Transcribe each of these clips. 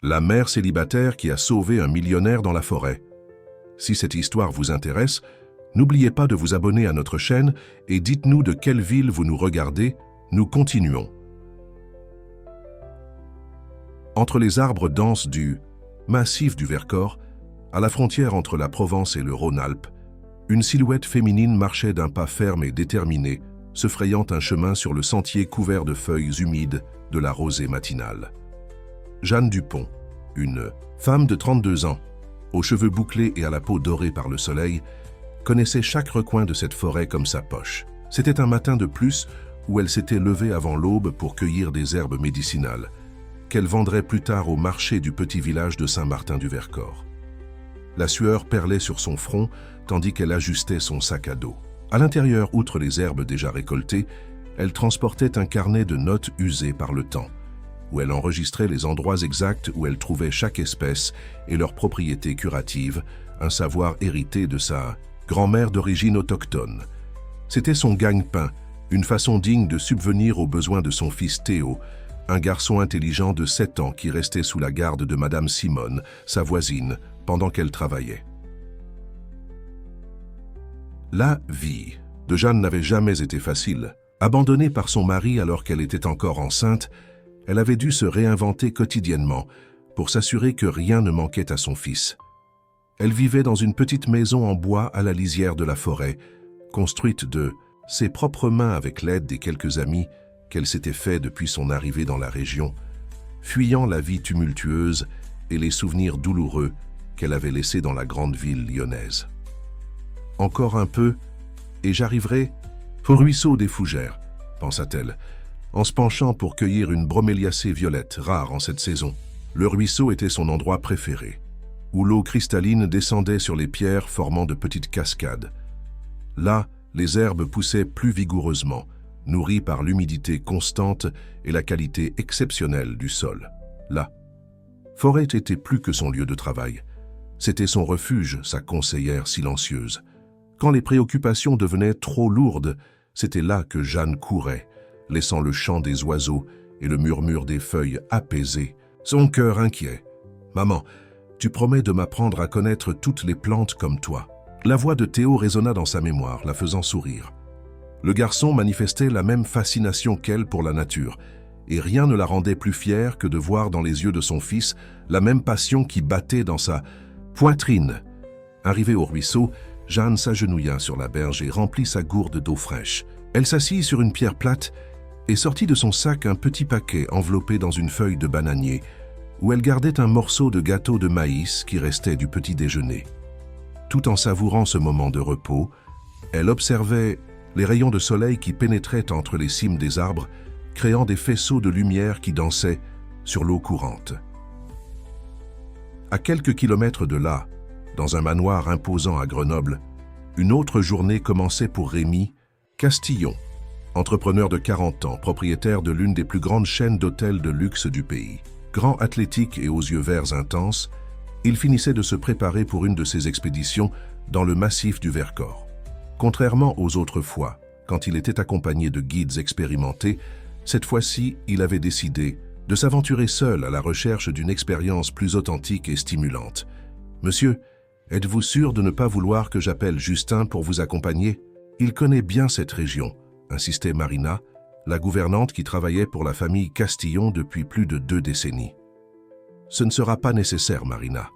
La mère célibataire qui a sauvé un millionnaire dans la forêt. Si cette histoire vous intéresse, n'oubliez pas de vous abonner à notre chaîne et dites-nous de quelle ville vous nous regardez. Nous continuons. Entre les arbres denses du massif du Vercors, à la frontière entre la Provence et le Rhône-Alpes, une silhouette féminine marchait d'un pas ferme et déterminé, se frayant un chemin sur le sentier couvert de feuilles humides de la rosée matinale. Jeanne Dupont, une femme de 32 ans, aux cheveux bouclés et à la peau dorée par le soleil, connaissait chaque recoin de cette forêt comme sa poche. C'était un matin de plus où elle s'était levée avant l'aube pour cueillir des herbes médicinales, qu'elle vendrait plus tard au marché du petit village de Saint-Martin-du-Vercors. La sueur perlait sur son front tandis qu'elle ajustait son sac à dos. À l'intérieur, outre les herbes déjà récoltées, elle transportait un carnet de notes usé par le temps, où elle enregistrait les endroits exacts où elle trouvait chaque espèce et leurs propriétés curatives, un savoir hérité de sa grand-mère d'origine autochtone. C'était son gagne-pain, une façon digne de subvenir aux besoins de son fils Théo, un garçon intelligent de 7 ans qui restait sous la garde de Madame Simone, sa voisine, pendant qu'elle travaillait. La vie de Jeanne n'avait jamais été facile. Abandonnée par son mari alors qu'elle était encore enceinte, elle avait dû se réinventer quotidiennement pour s'assurer que rien ne manquait à son fils. Elle vivait dans une petite maison en bois à la lisière de la forêt, construite de ses propres mains avec l'aide des quelques amis qu'elle s'était fait depuis son arrivée dans la région, fuyant la vie tumultueuse et les souvenirs douloureux qu'elle avait laissés dans la grande ville lyonnaise. Encore un peu, et j'arriverai au ruisseau des Fougères, pensa-t-elle, en se penchant pour cueillir une broméliacée violette, rare en cette saison. Le ruisseau était son endroit préféré, où l'eau cristalline descendait sur les pierres formant de petites cascades. Là, les herbes poussaient plus vigoureusement, nourries par l'humidité constante et la qualité exceptionnelle du sol. La forêt était plus que son lieu de travail. C'était son refuge, sa conseillère silencieuse. Quand les préoccupations devenaient trop lourdes, c'était là que Jeanne courait, laissant le chant des oiseaux et le murmure des feuilles apaiser son cœur inquiet. « Maman, tu promets de m'apprendre à connaître toutes les plantes comme toi. » La voix de Théo résonna dans sa mémoire, la faisant sourire. Le garçon manifestait la même fascination qu'elle pour la nature, et rien ne la rendait plus fière que de voir dans les yeux de son fils la même passion qui battait dans sa poitrine. Arrivée au ruisseau, Jeanne s'agenouilla sur la berge et remplit sa gourde d'eau fraîche. Elle s'assit sur une pierre plate et sortit de son sac un petit paquet enveloppé dans une feuille de bananier, où elle gardait un morceau de gâteau de maïs qui restait du petit déjeuner. Tout en savourant ce moment de repos, elle observait les rayons de soleil qui pénétraient entre les cimes des arbres, créant des faisceaux de lumière qui dansaient sur l'eau courante. À quelques kilomètres de là, dans un manoir imposant à Grenoble, une autre journée commençait pour Rémi Castillon, entrepreneur de 40 ans, propriétaire de l'une des plus grandes chaînes d'hôtels de luxe du pays. Grand athlétique et aux yeux verts intenses, il finissait de se préparer pour une de ses expéditions dans le massif du Vercors. Contrairement aux autres fois, quand il était accompagné de guides expérimentés, cette fois-ci, il avait décidé de s'aventurer seul à la recherche d'une expérience plus authentique et stimulante. « Monsieur, êtes-vous sûr de ne pas vouloir que j'appelle Justin pour vous accompagner ? Il connaît bien cette région, » insistait Marina, la gouvernante qui travaillait pour la famille Castillon depuis plus de 2 décennies. « Ce ne sera pas nécessaire, Marina.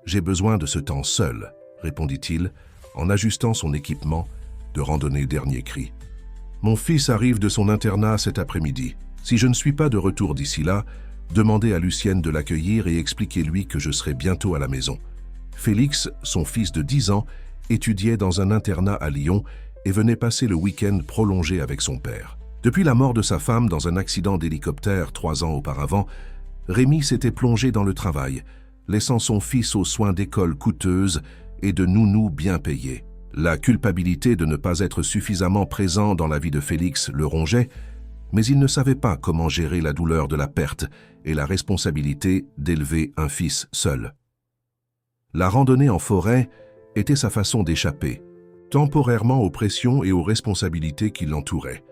J'ai besoin de ce temps seul, » répondit-il, en ajustant son équipement de randonnée dernier cri. « Mon fils arrive de son internat cet après-midi. Si je ne suis pas de retour d'ici là, demandez à Lucienne de l'accueillir et expliquez-lui que je serai bientôt à la maison. » Félix, son fils de 10 ans, étudiait dans un internat à Lyon et venait passer le week-end prolongé avec son père. Depuis la mort de sa femme dans un accident d'hélicoptère 3 ans auparavant, Rémi s'était plongé dans le travail, laissant son fils aux soins d'école coûteuses et de nounous bien payés. La culpabilité de ne pas être suffisamment présent dans la vie de Félix le rongeait, mais il ne savait pas comment gérer la douleur de la perte et la responsabilité d'élever un fils seul. La randonnée en forêt était sa façon d'échapper, temporairement aux pressions et aux responsabilités qui l'entouraient.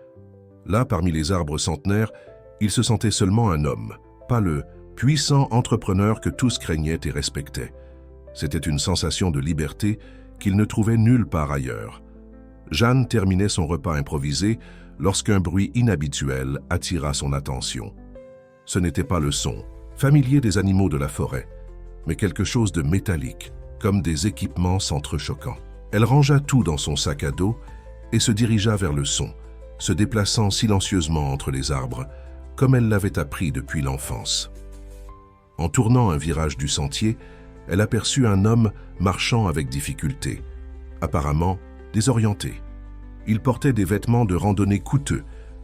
Là, parmi les arbres centenaires, il se sentait seulement un homme, pas le puissant entrepreneur que tous craignaient et respectaient. C'était une sensation de liberté qu'il ne trouvait nulle part ailleurs. Jeanne terminait son repas improvisé lorsqu'un bruit inhabituel attira son attention. Ce n'était pas le son, familier des animaux de la forêt, mais quelque chose de métallique, comme des équipements s'entrechoquant. Elle rangea tout dans son sac à dos et se dirigea vers le son, se déplaçant silencieusement entre les arbres, comme elle l'avait appris depuis l'enfance. En tournant un virage du sentier, elle aperçut un homme marchant avec difficulté, apparemment désorienté. Il portait des vêtements de randonnée coûteux,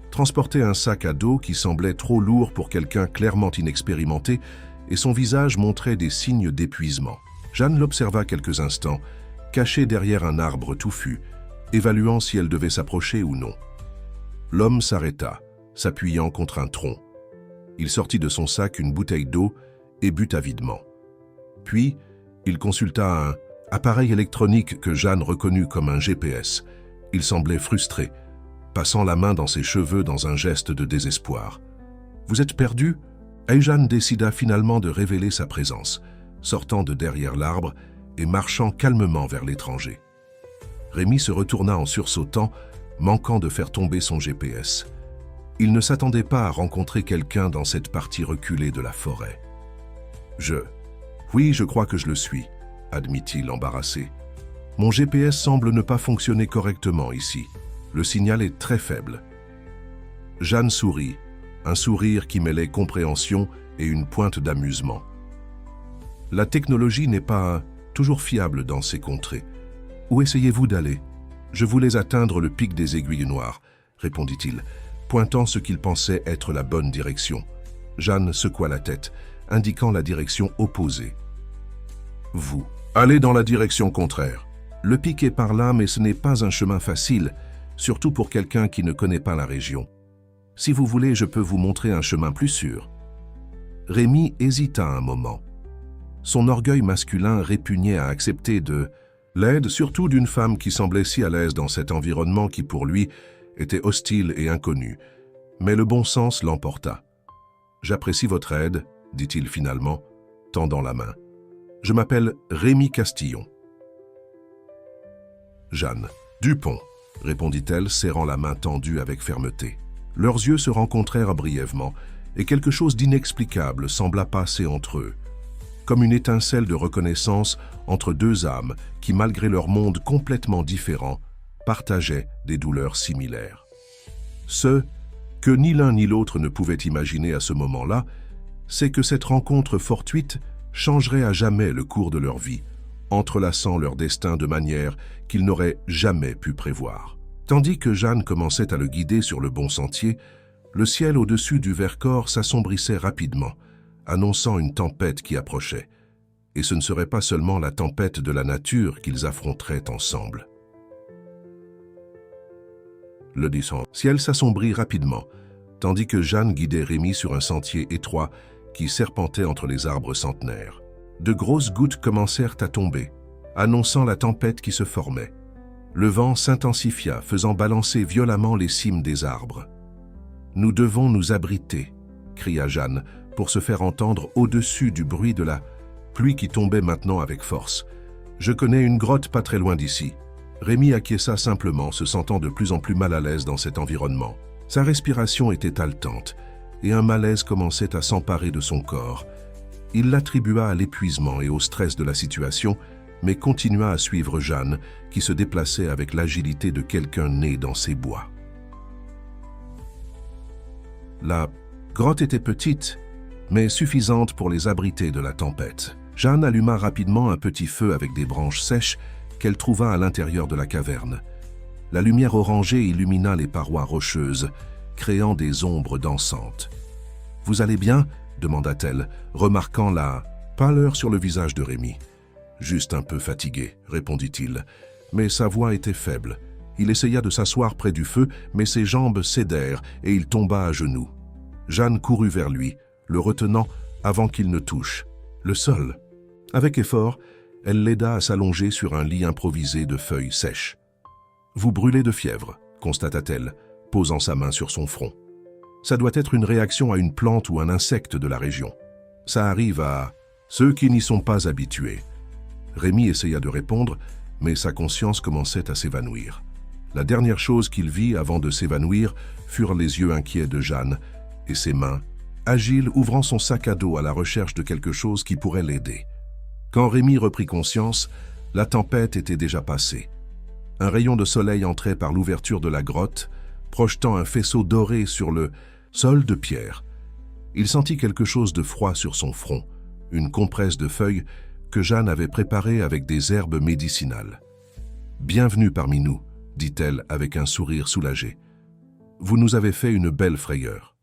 transportait un sac à dos qui semblait trop lourd pour quelqu'un clairement inexpérimenté et son visage montrait des signes d'épuisement. Jeanne l'observa quelques instants, cachée derrière un arbre touffu, évaluant si elle devait s'approcher ou non. L'homme s'arrêta, s'appuyant contre un tronc. Il sortit de son sac une bouteille d'eau et but avidement. Puis, il consulta un appareil électronique que Jeanne reconnut comme un GPS. Il semblait frustré, passant la main dans ses cheveux dans un geste de désespoir. « Vous êtes perdu ?» Et Jeanne décida finalement de révéler sa présence, sortant de derrière l'arbre et marchant calmement vers l'étranger. Rémi se retourna en sursautant, manquant de faire tomber son GPS. Il ne s'attendait pas à rencontrer quelqu'un dans cette partie reculée de la forêt. « Oui, je crois que je le suis », admit-il embarrassé. « Mon GPS semble ne pas fonctionner correctement ici. Le signal est très faible. » Jeanne sourit, un sourire qui mêlait compréhension et une pointe d'amusement. « La technologie n'est pas toujours fiable dans ces contrées. Où essayez-vous d'aller ? » « Je voulais atteindre le pic des Aiguilles Noires, » répondit-il, pointant ce qu'il pensait être la bonne direction. Jeanne secoua la tête, indiquant la direction opposée. « Vous, allez dans la direction contraire. Le pic est par là, mais ce n'est pas un chemin facile, surtout pour quelqu'un qui ne connaît pas la région. Si vous voulez, je peux vous montrer un chemin plus sûr. » Rémi hésita un moment. Son orgueil masculin répugnait à accepter de l'aide, surtout d'une femme qui semblait si à l'aise dans cet environnement qui, pour lui, était hostile et inconnu. Mais le bon sens l'emporta. « J'apprécie votre aide, » dit-il finalement, tendant la main. « Je m'appelle Rémi Castillon. » Jeanne. « Dupont, » répondit-elle, serrant la main tendue avec fermeté. Leurs yeux se rencontrèrent brièvement, et quelque chose d'inexplicable sembla passer entre eux, comme une étincelle de reconnaissance entre deux âmes qui, malgré leur monde complètement différent, partageaient des douleurs similaires. Ce que ni l'un ni l'autre ne pouvaient imaginer à ce moment-là, c'est que cette rencontre fortuite changerait à jamais le cours de leur vie, entrelaçant leur destin de manière qu'ils n'auraient jamais pu prévoir. Tandis que Jeanne commençait à le guider sur le bon sentier, le ciel au-dessus du Vercors s'assombrissait rapidement, annonçant une tempête qui approchait. Et ce ne serait pas seulement la tempête de la nature qu'ils affronteraient ensemble. Le ciel s'assombrit rapidement, tandis que Jeanne guidait Rémi sur un sentier étroit qui serpentait entre les arbres centenaires. De grosses gouttes commencèrent à tomber, annonçant la tempête qui se formait. Le vent s'intensifia, faisant balancer violemment les cimes des arbres. « Nous devons nous abriter », cria Jeanne, pour se faire entendre au-dessus du bruit de la pluie qui tombait maintenant avec force. « Je connais une grotte pas très loin d'ici. » Rémi acquiesça simplement, se sentant de plus en plus mal à l'aise dans cet environnement. Sa respiration était haletante, et un malaise commençait à s'emparer de son corps. Il l'attribua à l'épuisement et au stress de la situation, mais continua à suivre Jeanne, qui se déplaçait avec l'agilité de quelqu'un né dans ces bois. La grotte était petite, mais suffisante pour les abriter de la tempête. Jeanne alluma rapidement un petit feu avec des branches sèches qu'elle trouva à l'intérieur de la caverne. La lumière orangée illumina les parois rocheuses, créant des ombres dansantes. « Vous allez bien ?» demanda-t-elle, remarquant la pâleur sur le visage de Rémi. « Juste un peu fatigué, » répondit-il, mais sa voix était faible. Il essaya de s'asseoir près du feu, mais ses jambes cédèrent et il tomba à genoux. Jeanne courut vers lui, le retenant avant qu'il ne touche le sol. Avec effort, elle l'aida à s'allonger sur un lit improvisé de feuilles sèches. « Vous brûlez de fièvre », constata-t-elle, posant sa main sur son front. « Ça doit être une réaction à une plante ou un insecte de la région. » Ça arrive à ceux qui n'y sont pas habitués. Rémi essaya de répondre, mais sa conscience commençait à s'évanouir. La dernière chose qu'il vit avant de s'évanouir furent les yeux inquiets de Jeanne et ses mains, agiles, ouvrant son sac à dos à la recherche de quelque chose qui pourrait l'aider. Quand Rémi reprit conscience, la tempête était déjà passée. Un rayon de soleil entrait par l'ouverture de la grotte, projetant un faisceau doré sur le sol de pierre. Il sentit quelque chose de froid sur son front, une compresse de feuilles que Jeanne avait préparée avec des herbes médicinales. « Bienvenue parmi nous », dit-elle avec un sourire soulagé. « Vous nous avez fait une belle frayeur. »«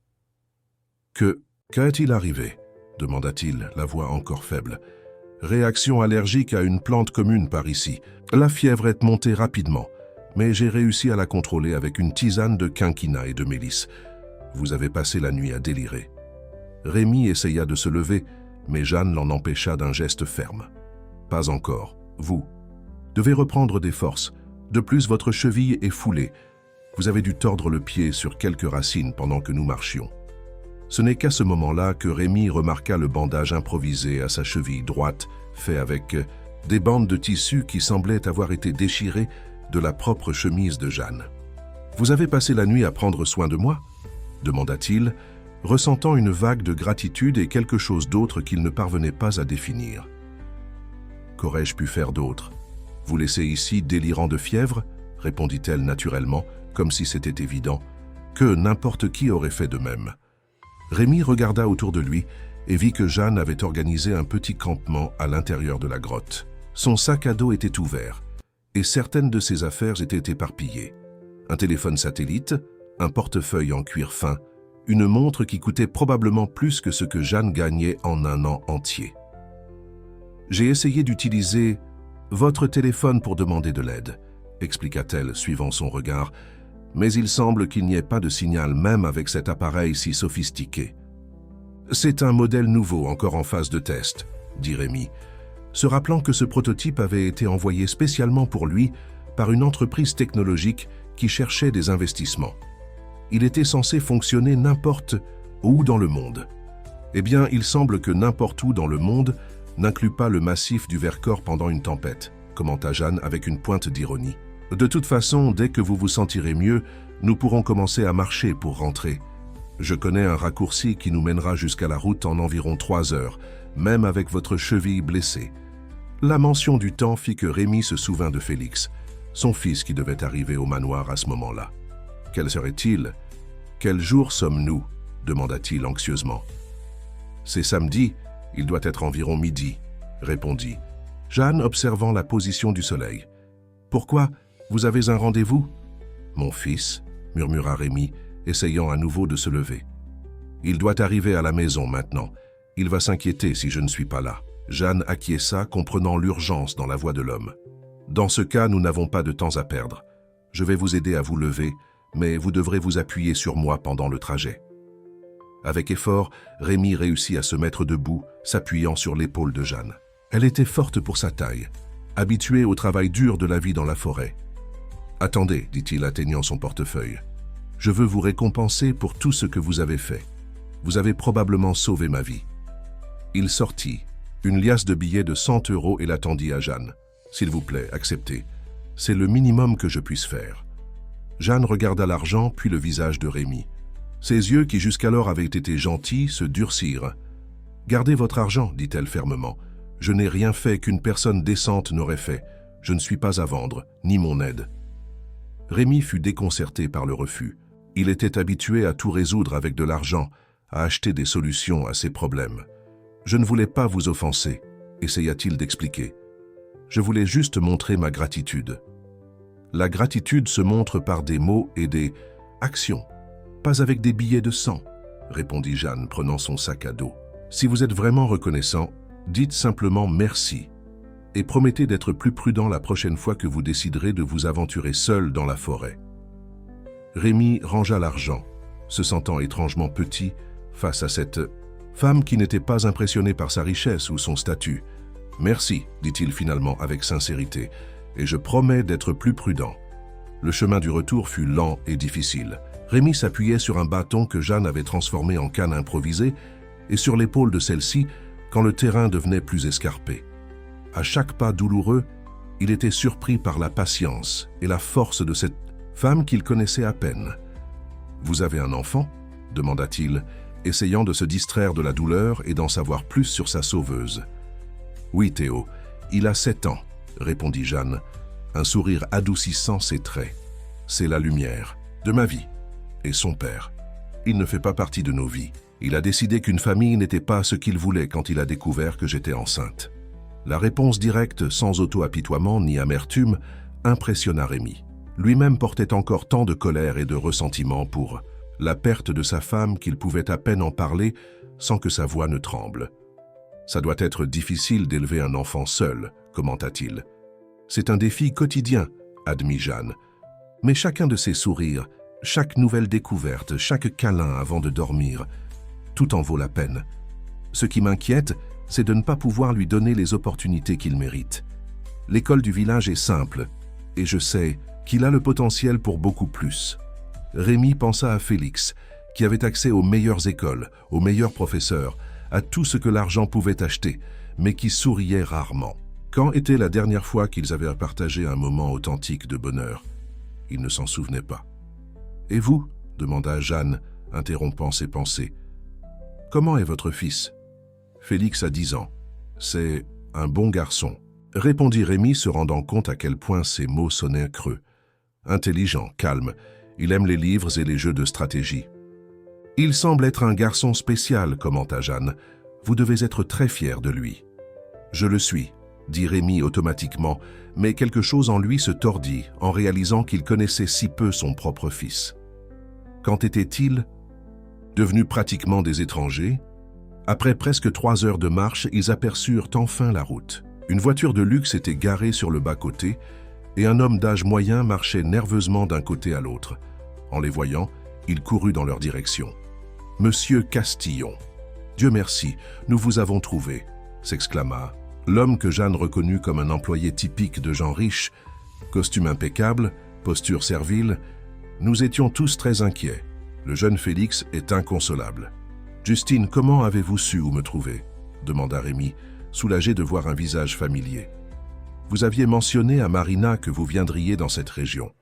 Qu'est-il arrivé ?» demanda-t-il, la voix encore faible. « Réaction allergique à une plante commune par ici. La fièvre est montée rapidement, mais j'ai réussi à la contrôler avec une tisane de quinquina et de mélisse. Vous avez passé la nuit à délirer. » Rémi essaya de se lever, mais Jeanne l'en empêcha d'un geste ferme. « Pas encore. Vous devez reprendre des forces. De plus, votre cheville est foulée. Vous avez dû tordre le pied sur quelques racines pendant que nous marchions. » Ce n'est qu'à ce moment-là que Rémi remarqua le bandage improvisé à sa cheville droite, fait avec des bandes de tissu qui semblaient avoir été déchirées de la propre chemise de Jeanne. « Vous avez passé la nuit à prendre soin de moi ?» demanda-t-il, ressentant une vague de gratitude et quelque chose d'autre qu'il ne parvenait pas à définir. « Qu'aurais-je pu faire d'autre ? Vous laisser ici délirant de fièvre ?» répondit-elle naturellement, comme si c'était évident, que n'importe qui aurait fait de même. Rémi regarda autour de lui et vit que Jeanne avait organisé un petit campement à l'intérieur de la grotte. Son sac à dos était ouvert et certaines de ses affaires étaient éparpillées. Un téléphone satellite, un portefeuille en cuir fin, une montre qui coûtait probablement plus que ce que Jeanne gagnait en un an entier. « J'ai essayé d'utiliser votre téléphone pour demander de l'aide, » expliqua-t-elle, suivant son regard, « mais il semble qu'il n'y ait pas de signal même avec cet appareil si sophistiqué. »« C'est un modèle nouveau encore en phase de test, » dit Rémi, se rappelant que ce prototype avait été envoyé spécialement pour lui par une entreprise technologique qui cherchait des investissements. Il était censé fonctionner n'importe où dans le monde. Eh bien, il semble que n'importe où dans le monde n'inclut pas le massif du Vercors pendant une tempête, commenta Jeanne avec une pointe d'ironie. De toute façon, dès que vous vous sentirez mieux, nous pourrons commencer à marcher pour rentrer. Je connais un raccourci qui nous mènera jusqu'à la route en environ 3 heures, même avec votre cheville blessée. La mention du temps fit que Rémi se souvint de Félix, son fils qui devait arriver au manoir à ce moment-là. Quel serait-il? Quel jour sommes-nous? demanda-t-il anxieusement. C'est samedi, il doit être environ midi, répondit Jeanne, observant la position du soleil. Pourquoi? Vous avez un rendez-vous? Mon fils, murmura Rémi, essayant à nouveau de se lever. Il doit arriver à la maison maintenant. Il va s'inquiéter si je ne suis pas là. Jeanne acquiesça, comprenant l'urgence dans la voix de l'homme. Dans ce cas, nous n'avons pas de temps à perdre. Je vais vous aider à vous lever, mais vous devrez vous appuyer sur moi pendant le trajet. Avec effort, Rémi réussit à se mettre debout, s'appuyant sur l'épaule de Jeanne. Elle était forte pour sa taille, habituée au travail dur de la vie dans la forêt. « Attendez, dit-il, atteignant son portefeuille. Je veux vous récompenser pour tout ce que vous avez fait. Vous avez probablement sauvé ma vie. » Il sortit une liasse de billets de 100 € et la tendit à Jeanne. « S'il vous plaît, acceptez. C'est le minimum que je puisse faire. » Jeanne regarda l'argent, puis le visage de Rémi. Ses yeux, qui jusqu'alors avaient été gentils, se durcirent. « Gardez votre argent, dit-elle fermement. Je n'ai rien fait qu'une personne décente n'aurait fait. Je ne suis pas à vendre, ni mon aide. » Rémi fut déconcerté par le refus. Il était habitué à tout résoudre avec de l'argent, à acheter des solutions à ses problèmes. « Je ne voulais pas vous offenser, » essaya-t-il d'expliquer. « Je voulais juste montrer ma gratitude. » La gratitude se montre par des mots et des actions, pas avec des billets de 100, répondit Jeanne, prenant son sac à dos. Si vous êtes vraiment reconnaissant, dites simplement merci et promettez d'être plus prudent la prochaine fois que vous déciderez de vous aventurer seul dans la forêt. Rémi rangea l'argent, se sentant étrangement petit face à cette femme qui n'était pas impressionnée par sa richesse ou son statut. « Merci, dit-il finalement avec sincérité, et je promets d'être plus prudent. » Le chemin du retour fut lent et difficile. Rémi s'appuyait sur un bâton que Jeanne avait transformé en canne improvisée et sur l'épaule de celle-ci quand le terrain devenait plus escarpé. À chaque pas douloureux, il était surpris par la patience et la force de cette femme qu'il connaissait à peine. « Vous avez un enfant ?» demanda-t-il, essayant de se distraire de la douleur et d'en savoir plus sur sa sauveuse. « Oui, Théo, il a 7 ans, répondit Jeanne, un sourire adoucissant ses traits. C'est la lumière de ma vie et son père. Il ne fait pas partie de nos vies. Il a décidé qu'une famille n'était pas ce qu'il voulait quand il a découvert que j'étais enceinte. » La réponse directe, sans auto-apitoiement ni amertume, impressionna Rémi. Lui-même portait encore tant de colère et de ressentiment pour la perte de sa femme qu'il pouvait à peine en parler sans que sa voix ne tremble. « Ça doit être difficile d'élever un enfant seul, commenta-t-il. C'est un défi quotidien, admit Jeanne. Mais chacun de ses sourires, chaque nouvelle découverte, chaque câlin avant de dormir, tout en vaut la peine. Ce qui m'inquiète, c'est de ne pas pouvoir lui donner les opportunités qu'il mérite. L'école du village est simple, et je sais qu'il a le potentiel pour beaucoup plus. » Rémi pensa à Félix, qui avait accès aux meilleures écoles, aux meilleurs professeurs, à tout ce que l'argent pouvait acheter, mais qui souriait rarement. Quand était la dernière fois qu'ils avaient partagé un moment authentique de bonheur? Il ne s'en souvenait pas. « Et vous ?» demanda Jeanne, interrompant ses pensées. « Comment est votre fils ?»« Félix a 10 ans. C'est un bon garçon. » répondit Rémi, se rendant compte à quel point ses mots sonnaient creux. Intelligent, calme, il aime les livres et les jeux de stratégie. « Il semble être un garçon spécial, commenta Jeanne. Vous devez être très fier de lui. »« Je le suis, » dit Rémi automatiquement, mais quelque chose en lui se tordit en réalisant qu'il connaissait si peu son propre fils. Quand étaient-ils devenus pratiquement des étrangers? Après presque 3 heures de marche, ils aperçurent enfin la route. Une voiture de luxe était garée sur le bas-côté et un homme d'âge moyen marchait nerveusement d'un côté à l'autre. En les voyant, il courut dans leur direction. « Monsieur Castillon, Dieu merci, nous vous avons trouvé !» s'exclama l'homme que Jeanne reconnut comme un employé typique de gens riches, costume impeccable, posture servile. Nous étions tous très inquiets. Le jeune Félix est inconsolable. « Justine, comment avez-vous su où me trouver ?» demanda Rémi, soulagé de voir un visage familier. « Vous aviez mentionné à Marina que vous viendriez dans cette région.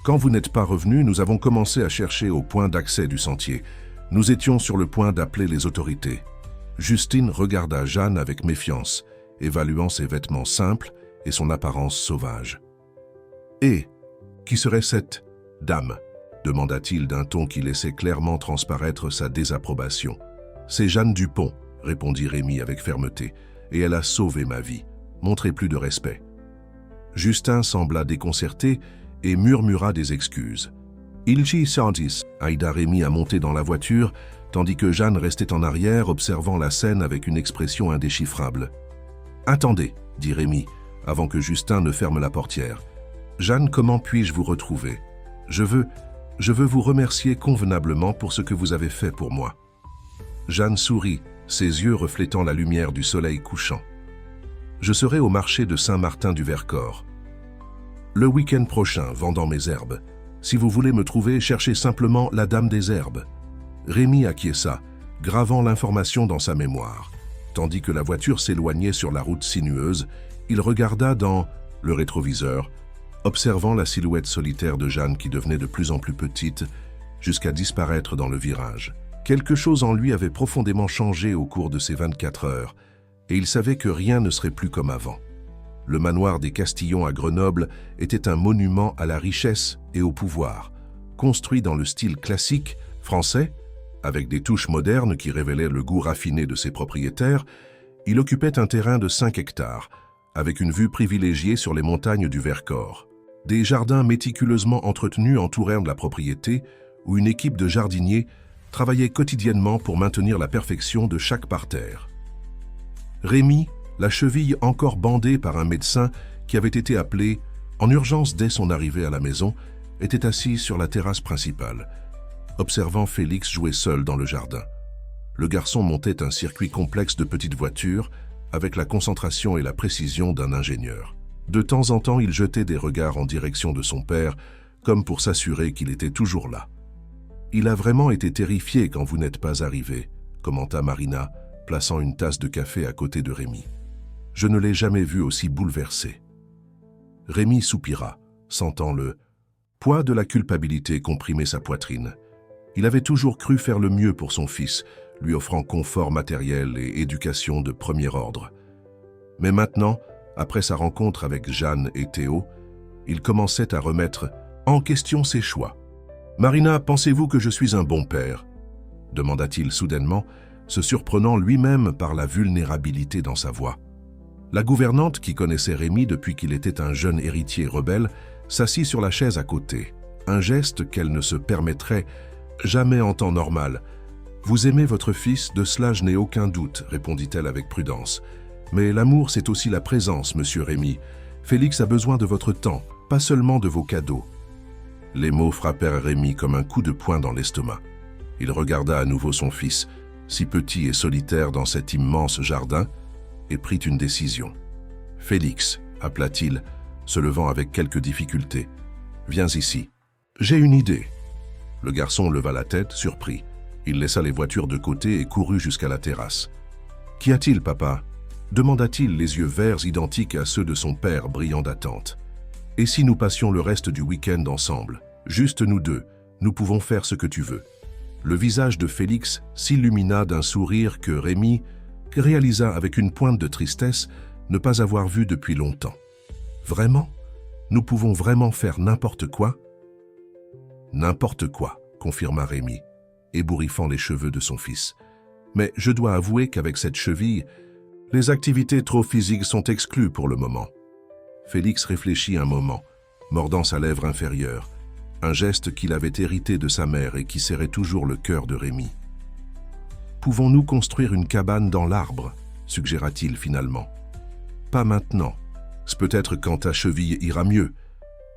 Quand vous n'êtes pas revenu, nous avons commencé à chercher au point d'accès du sentier. Nous étions sur le point d'appeler les autorités. » Justine regarda Jeanne avec méfiance, évaluant ses vêtements simples et son apparence sauvage. « Et qui serait cette dame ?» demanda-t-il d'un ton qui laissait clairement transparaître sa désapprobation. « C'est Jeanne Dupont, » répondit Rémi avec fermeté, « et elle a sauvé ma vie. Montrez plus de respect. » Justin sembla déconcerté et murmura des excuses. « Ilji Santis » aida Rémi à monter dans la voiture, tandis que Jeanne restait en arrière, observant la scène avec une expression indéchiffrable. « Attendez, » dit Rémi, avant que Justin ne ferme la portière. « Jeanne, comment puis-je vous retrouver? Je veux vous remercier convenablement pour ce que vous avez fait pour moi. » Jeanne sourit, ses yeux reflétant la lumière du soleil couchant. « Je serai au marché de Saint-Martin-du-Vercors. Le week-end prochain, vendant mes herbes. Si vous voulez me trouver, cherchez simplement la Dame des Herbes. » Rémi acquiesça, gravant l'information dans sa mémoire. Tandis que la voiture s'éloignait sur la route sinueuse, il regarda dans le rétroviseur, observant la silhouette solitaire de Jeanne qui devenait de plus en plus petite, jusqu'à disparaître dans le virage. Quelque chose en lui avait profondément changé au cours de ces 24 heures, et il savait que rien ne serait plus comme avant. Le manoir des Castillons à Grenoble était un monument à la richesse et au pouvoir, construit dans le style classique français, avec des touches modernes qui révélaient le goût raffiné de ses propriétaires. Il occupait un terrain de 5 hectares, avec une vue privilégiée sur les montagnes du Vercors. Des jardins méticuleusement entretenus entourèrent la propriété, où une équipe de jardiniers travaillait quotidiennement pour maintenir la perfection de chaque parterre. Rémi, la cheville encore bandée par un médecin qui avait été appelé en urgence dès son arrivée à la maison, était assis sur la terrasse principale, observant Félix jouer seul dans le jardin. Le garçon montait un circuit complexe de petites voitures avec la concentration et la précision d'un ingénieur. De temps en temps, il jetait des regards en direction de son père, comme pour s'assurer qu'il était toujours là. « Il a vraiment été terrifié quand vous n'êtes pas arrivé », commenta Marina, plaçant une tasse de café à côté de Rémi. Je ne l'ai jamais vu aussi bouleversé. Rémi soupira, sentant le poids de la culpabilité comprimer sa poitrine. Il avait toujours cru faire le mieux pour son fils, lui offrant confort matériel et éducation de premier ordre. Mais maintenant, après sa rencontre avec Jeanne et Théo, il commençait à remettre en question ses choix. « Marina, pensez-vous que je suis un bon père ?» demanda-t-il soudainement, se surprenant lui-même par la vulnérabilité dans sa voix. La gouvernante, qui connaissait Rémi depuis qu'il était un jeune héritier rebelle, s'assit sur la chaise à côté, un geste qu'elle ne se permettrait jamais en temps normal. « Vous aimez votre fils, de cela je n'ai aucun doute, » répondit-elle avec prudence. « Mais l'amour, c'est aussi la présence, monsieur Rémi. Félix a besoin de votre temps, pas seulement de vos cadeaux. » Les mots frappèrent Rémi comme un coup de poing dans l'estomac. Il regarda à nouveau son fils, si petit et solitaire dans cet immense jardin, et prit une décision. « Félix, » appela-t-il, se levant avec quelque difficulté. « Viens ici. J'ai une idée. » Le garçon leva la tête, surpris. Il laissa les voitures de côté et courut jusqu'à la terrasse. « Qu'y a-t-il, papa » demanda-t-il, les yeux verts identiques à ceux de son père brillants d'attente. « Et si nous passions le reste du week-end ensemble? Juste nous deux, nous pouvons faire ce que tu veux. » Le visage de Félix s'illumina d'un sourire que Rémi réalisa avec une pointe de tristesse ne pas avoir vu depuis longtemps. « Vraiment? Nous pouvons vraiment faire n'importe quoi ?»« N'importe quoi, » confirma Rémi, ébouriffant les cheveux de son fils. « Mais je dois avouer qu'avec cette cheville, les activités trop physiques sont exclues pour le moment. » Félix réfléchit un moment, mordant sa lèvre inférieure, un geste qu'il avait hérité de sa mère et qui serrait toujours le cœur de Rémi. « Pouvons-nous construire une cabane dans l'arbre ?» suggéra-t-il finalement. « Pas maintenant. C'est peut-être quand ta cheville ira mieux.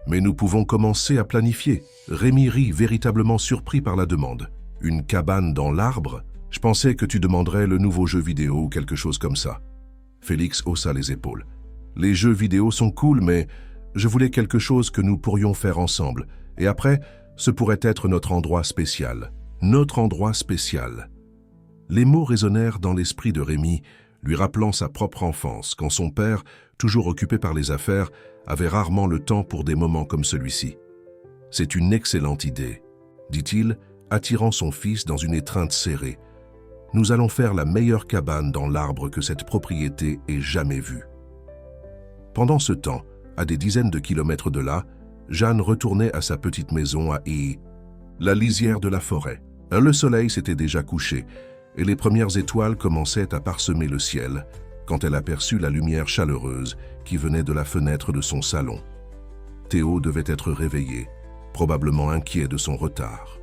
Mais nous pouvons commencer à planifier. » Rémi rit, véritablement surpris par la demande. « Une cabane dans l'arbre? Je pensais que tu demanderais le nouveau jeu vidéo ou quelque chose comme ça. » Félix haussa les épaules. « Les jeux vidéo sont cool, mais je voulais quelque chose que nous pourrions faire ensemble. Et après, ce pourrait être notre endroit spécial. Notre endroit spécial. » Les mots résonnèrent dans l'esprit de Rémi, lui rappelant sa propre enfance, quand son père, toujours occupé par les affaires, avait rarement le temps pour des moments comme celui-ci. « C'est une excellente idée, » dit-il, attirant son fils dans une étreinte serrée. « Nous allons faire la meilleure cabane dans l'arbre que cette propriété ait jamais vue. » Pendant ce temps, à des dizaines de kilomètres de là, Jeanne retournait à sa petite maison à Hy, la lisière de la forêt. Le soleil s'était déjà couché et les premières étoiles commençaient à parsemer le ciel quand elle aperçut la lumière chaleureuse qui venait de la fenêtre de son salon. Théo devait être réveillé, probablement inquiet de son retard.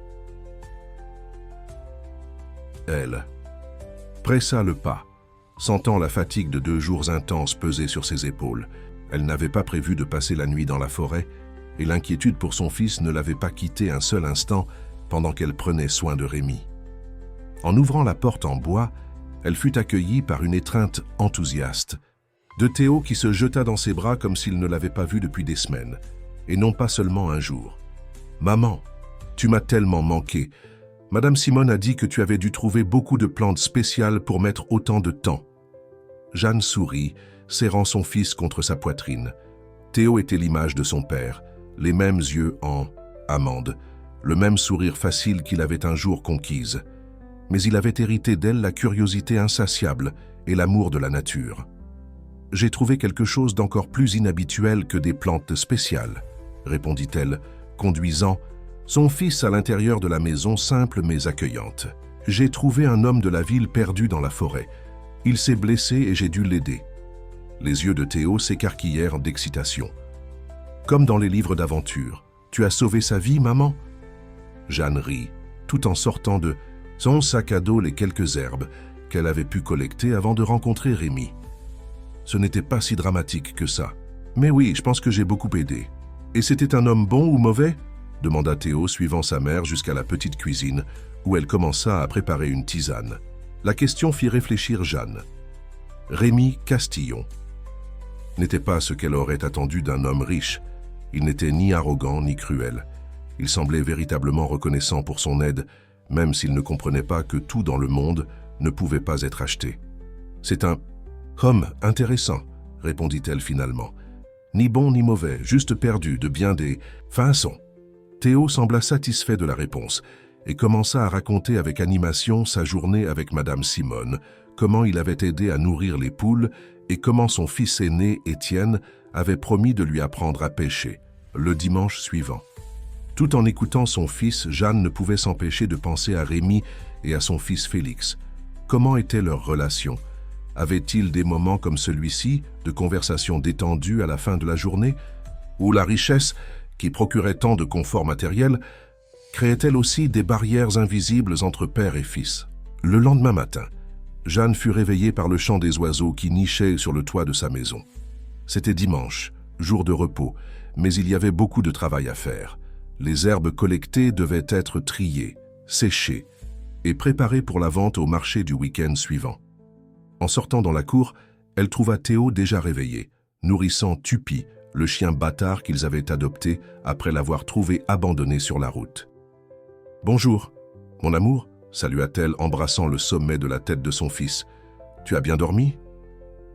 Elle pressa le pas, sentant la fatigue de 2 jours intenses peser sur ses épaules. Elle n'avait pas prévu de passer la nuit dans la forêt, et l'inquiétude pour son fils ne l'avait pas quitté un seul instant pendant qu'elle prenait soin de Rémi. En ouvrant la porte en bois, elle fut accueillie par une étreinte enthousiaste de Théo qui se jeta dans ses bras comme s'il ne l'avait pas vu depuis des semaines, et non pas seulement un jour. « Maman, tu m'as tellement manqué. Madame Simone a dit que tu avais dû trouver beaucoup de plantes spéciales pour mettre autant de temps. » Jeanne sourit, serrant son fils contre sa poitrine. Théo était l'image de son père, les mêmes yeux en amande, le même sourire facile qu'il avait un jour conquise. Mais il avait hérité d'elle la curiosité insatiable et l'amour de la nature. « J'ai trouvé quelque chose d'encore plus inhabituel que des plantes spéciales, » répondit-elle, conduisant son fils à l'intérieur de la maison simple mais accueillante. « J'ai trouvé un homme de la ville perdu dans la forêt. Il s'est blessé et j'ai dû l'aider. » Les yeux de Théo s'écarquillèrent d'excitation. « Comme dans les livres d'aventure. Tu as sauvé sa vie, maman ?» Jeanne rit, tout en sortant de son sac à dos les quelques herbes qu'elle avait pu collecter avant de rencontrer Rémi. « Ce n'était pas si dramatique que ça. Mais oui, je pense que j'ai beaucoup aidé. »« Et c'était un homme bon ou mauvais ?» demanda Théo, suivant sa mère jusqu'à la petite cuisine, où elle commença à préparer une tisane. La question fit réfléchir Jeanne. Rémi Castillon n'était pas ce qu'elle aurait attendu d'un homme riche. Il n'était ni arrogant ni cruel. Il semblait véritablement reconnaissant pour son aide, même s'il ne comprenait pas que tout dans le monde ne pouvait pas être acheté. C'est un homme intéressant, répondit-elle finalement. Ni bon ni mauvais, juste perdu de bien des façons. Théo sembla satisfait de la réponse et commença à raconter avec animation sa journée avec Madame Simone, comment il avait aidé à nourrir les poules et comment son fils aîné, Étienne, avait promis de lui apprendre à pêcher, le dimanche suivant. Tout en écoutant son fils, Jeanne ne pouvait s'empêcher de penser à Rémi et à son fils Félix. Comment était leur relation? Avait-il des moments comme celui-ci, de conversation détendue à la fin de la journée? Ou la richesse, qui procurait tant de confort matériel, créait-elle aussi des barrières invisibles entre père et fils? Le lendemain matin, Jeanne fut réveillée par le chant des oiseaux qui nichaient sur le toit de sa maison. C'était dimanche, jour de repos, mais il y avait beaucoup de travail à faire. Les herbes collectées devaient être triées, séchées et préparées pour la vente au marché du week-end suivant. En sortant dans la cour, elle trouva Théo déjà réveillé, nourrissant Tupi, le chien bâtard qu'ils avaient adopté après l'avoir trouvé abandonné sur la route. « Bonjour, mon amour », salua-t-elle embrassant le sommet de la tête de son fils. « Tu as bien dormi ?»«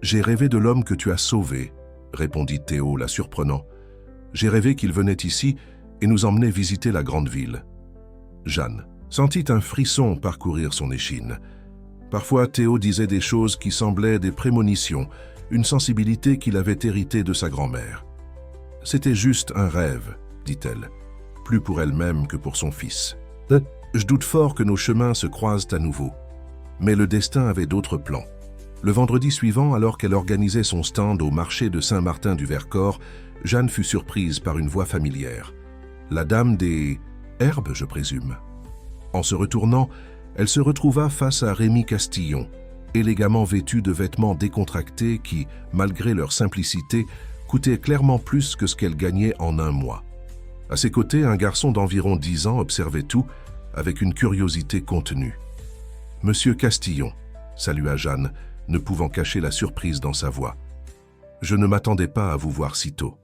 J'ai rêvé de l'homme que tu as sauvé, » répondit Théo, la surprenant. « J'ai rêvé qu'il venait ici et nous emmenait visiter la grande ville. » Jeanne sentit un frisson parcourir son échine. Parfois, Théo disait des choses qui semblaient des prémonitions, une sensibilité qu'il avait héritée de sa grand-mère. « C'était juste un rêve, » dit-elle, plus pour elle-même que pour son fils. « Je doute fort que nos chemins se croisent à nouveau. » Mais le destin avait d'autres plans. Le vendredi suivant, alors qu'elle organisait son stand au marché de Saint-Martin-du-Vercors, Jeanne fut surprise par une voix familière. La dame des herbes, je présume. En se retournant, elle se retrouva face à Rémi Castillon, élégamment vêtu de vêtements décontractés qui, malgré leur simplicité, coûtaient clairement plus que ce qu'elle gagnait en un mois. À ses côtés, un garçon d'environ 10 ans observait tout avec une curiosité contenue. « Monsieur Castillon », salua Jeanne, ne pouvant cacher la surprise dans sa voix. « Je ne m'attendais pas à vous voir si tôt. »«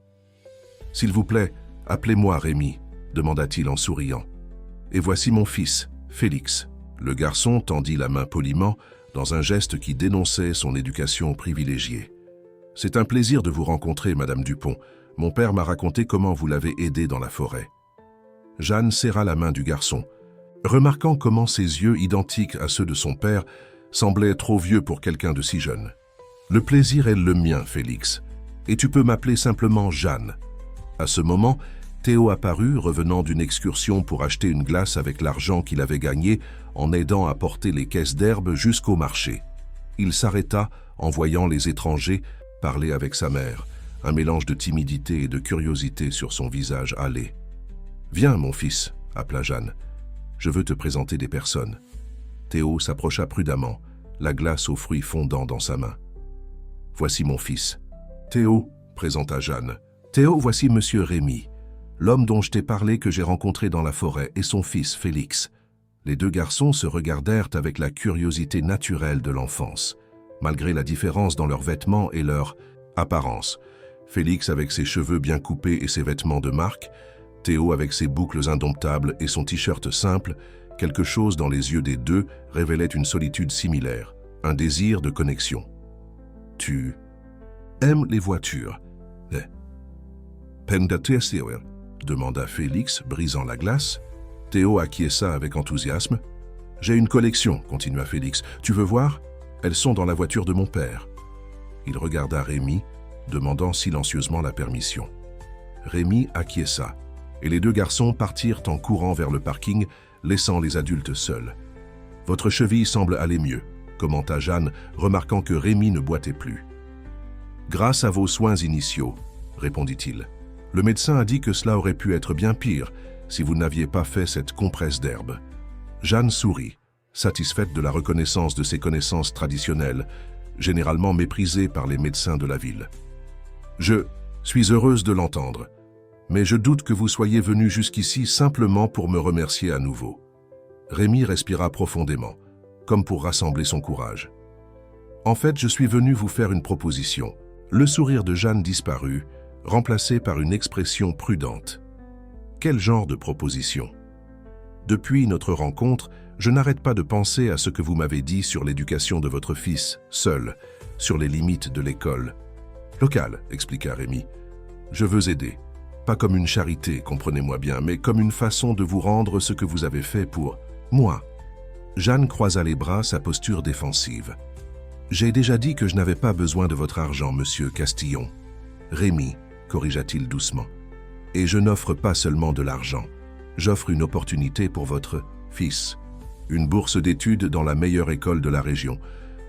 S'il vous plaît, appelez-moi Rémi », demanda-t-il en souriant. « Et voici mon fils, Félix. » Le garçon tendit la main poliment, dans un geste qui dénonçait son éducation privilégiée. « C'est un plaisir de vous rencontrer, Madame Dupont. Mon père m'a raconté comment vous l'avez aidé dans la forêt. » Jeanne serra la main du garçon, remarquant comment ses yeux, identiques à ceux de son père, semblaient trop vieux pour quelqu'un de si jeune. « Le plaisir est le mien, Félix, et tu peux m'appeler simplement Jeanne. » À ce moment, Théo apparut, revenant d'une excursion pour acheter une glace avec l'argent qu'il avait gagné en aidant à porter les caisses d'herbes jusqu'au marché. Il s'arrêta en voyant les étrangers parler avec sa mère, un mélange de timidité et de curiosité sur son visage hâlé. « Viens, mon fils, » appela Jeanne. « Je veux te présenter des personnes. » Théo s'approcha prudemment, la glace aux fruits fondants dans sa main. « Voici mon fils. »« Théo, » présenta Jeanne. « Théo, voici monsieur Rémi, l'homme dont je t'ai parlé que j'ai rencontré dans la forêt, et son fils Félix. » Les deux garçons se regardèrent avec la curiosité naturelle de l'enfance, malgré la différence dans leurs vêtements et leur apparence. Félix avec ses cheveux bien coupés et ses vêtements de marque, Théo avec ses boucles indomptables et son t-shirt simple, quelque chose dans les yeux des deux révélait une solitude similaire, un désir de connexion. « Tu aimes les voitures ?»« Pendatesir » demanda Félix, brisant la glace. Théo acquiesça avec enthousiasme. « J'ai une collection, » continua Félix. « Tu veux voir? Elles sont dans la voiture de mon père. » Il regarda Rémi, demandant silencieusement la permission. Rémi acquiesça, et les deux garçons partirent en courant vers le parking, laissant les adultes seuls. « Votre cheville semble aller mieux, » commenta Jeanne, remarquant que Rémi ne boitait plus. « Grâce à vos soins initiaux, » répondit-il. « Le médecin a dit que cela aurait pu être bien pire si vous n'aviez pas fait cette compresse d'herbe. » Jeanne sourit, satisfaite de la reconnaissance de ses connaissances traditionnelles, généralement méprisées par les médecins de la ville. « Je suis heureuse de l'entendre, mais je doute que vous soyez venu jusqu'ici simplement pour me remercier à nouveau. » Rémi respira profondément, comme pour rassembler son courage. « En fait, je suis venu vous faire une proposition. » Le sourire de Jeanne disparut, remplacé par une expression prudente. « Quel genre de proposition ? Depuis notre rencontre, Je n'arrête pas de penser à ce que vous m'avez dit sur l'éducation de votre fils, seul, sur les limites de l'école. Local, expliqua Rémi. Je veux aider. Pas comme une charité, comprenez-moi bien, mais comme une façon de vous rendre ce que vous avez fait pour moi. Jeanne croisa les bras, sa posture défensive. J'ai déjà dit que je n'avais pas besoin de votre argent, monsieur Castillon. Rémi, corrigea-t-il doucement. Et je n'offre pas seulement de l'argent. J'offre une opportunité pour votre fils. Une bourse d'études dans la meilleure école de la région.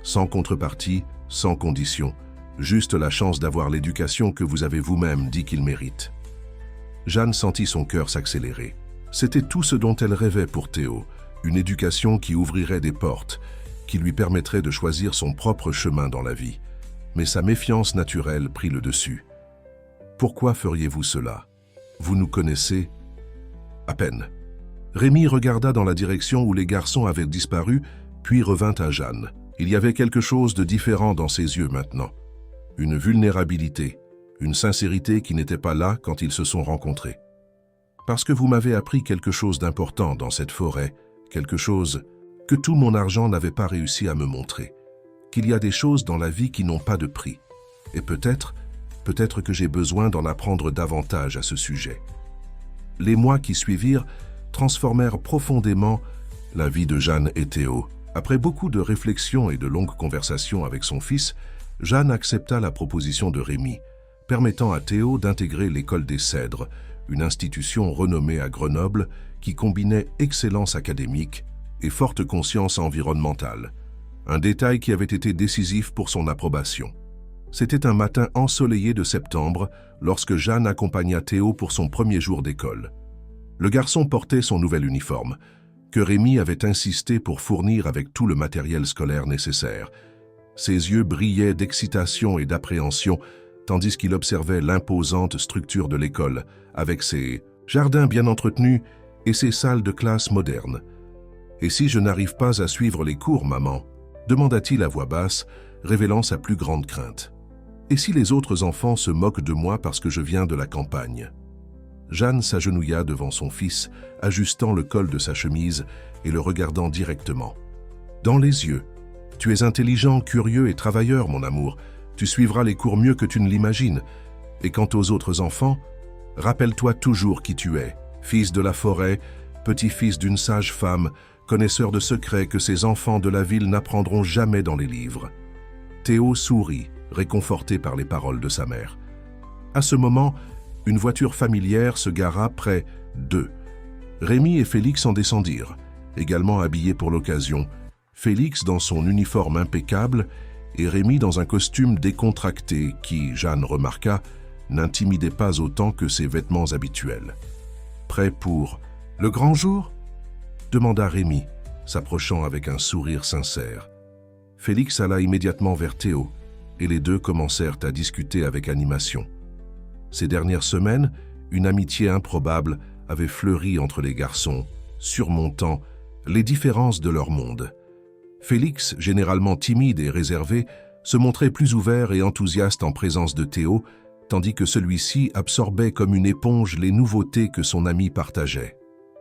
Sans contrepartie, sans condition. Juste la chance d'avoir l'éducation que vous avez vous-même dit qu'il mérite. Jeanne sentit son cœur s'accélérer. C'était tout ce dont elle rêvait pour Théo. Une éducation qui ouvrirait des portes, qui lui permettrait de choisir son propre chemin dans la vie. Mais sa méfiance naturelle prit le dessus. Pourquoi feriez-vous cela? Vous nous connaissez? À peine. Rémi regarda dans la direction où les garçons avaient disparu, puis revint à Jeanne. Il y avait quelque chose de différent dans ses yeux maintenant. Une vulnérabilité, une sincérité qui n'était pas là quand ils se sont rencontrés. Parce que vous m'avez appris quelque chose d'important dans cette forêt, quelque chose que tout mon argent n'avait pas réussi à me montrer. Qu'il y a des choses dans la vie qui n'ont pas de prix. Et peut-être que j'ai besoin d'en apprendre davantage à ce sujet. Les mois qui suivirent transformèrent profondément la vie de Jeanne et Théo. Après beaucoup de réflexions et de longues conversations avec son fils, Jeanne accepta la proposition de Rémi, permettant à Théo d'intégrer l'école des Cèdres, une institution renommée à Grenoble qui combinait excellence académique et forte conscience environnementale, un détail qui avait été décisif pour son approbation. C'était un matin ensoleillé de septembre lorsque Jeanne accompagna Théo pour son premier jour d'école. Le garçon portait son nouvel uniforme, que Rémi avait insisté pour fournir avec tout le matériel scolaire nécessaire. Ses yeux brillaient d'excitation et d'appréhension, tandis qu'il observait l'imposante structure de l'école, avec ses jardins bien entretenus et ses salles de classe modernes. « Et si je n'arrive pas à suivre les cours, maman ?» demanda-t-il à voix basse, révélant sa plus grande crainte. « Et si les autres enfants se moquent de moi parce que je viens de la campagne ?» Jeanne s'agenouilla devant son fils, ajustant le col de sa chemise et le regardant directement. Dans les yeux. « Tu es intelligent, curieux et travailleur, mon amour. Tu suivras les cours mieux que tu ne l'imagines. Et quant aux autres enfants, rappelle-toi toujours qui tu es, fils de la forêt, petit-fils d'une sage femme, connaisseur de secrets que ces enfants de la ville n'apprendront jamais dans les livres. » Théo sourit, réconforté par les paroles de sa mère. À ce moment, une voiture familière se gara près d'eux. Rémi et Félix en descendirent, également habillés pour l'occasion, Félix dans son uniforme impeccable et Rémi dans un costume décontracté qui, Jeanne remarqua, n'intimidait pas autant que ses vêtements habituels. « Prêt pour le grand jour ?» demanda Rémi, s'approchant avec un sourire sincère. Félix alla immédiatement vers Théo, et les deux commencèrent à discuter avec animation. Ces dernières semaines, une amitié improbable avait fleuri entre les garçons, surmontant les différences de leur monde. Félix, généralement timide et réservé, se montrait plus ouvert et enthousiaste en présence de Théo, tandis que celui-ci absorbait comme une éponge les nouveautés que son ami partageait.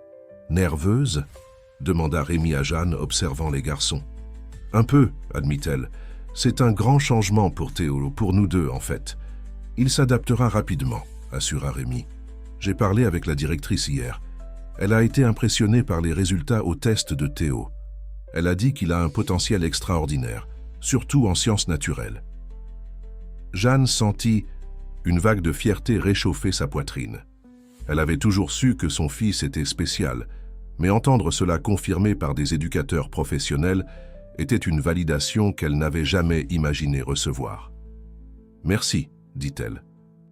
« Nerveuse ?» demanda Rémi à Jeanne, observant les garçons. « Un peu, admit-elle. C'est un grand changement pour Théo, pour nous deux en fait. Il s'adaptera rapidement, assura Rémi. J'ai parlé avec la directrice hier. Elle a été impressionnée par les résultats au test de Théo. Elle a dit qu'il a un potentiel extraordinaire, surtout en sciences naturelles. » Jeanne sentit une vague de fierté réchauffer sa poitrine. Elle avait toujours su que son fils était spécial, mais entendre cela confirmé par des éducateurs professionnels était une validation qu'elle n'avait jamais imaginé recevoir. « Merci, » dit-elle.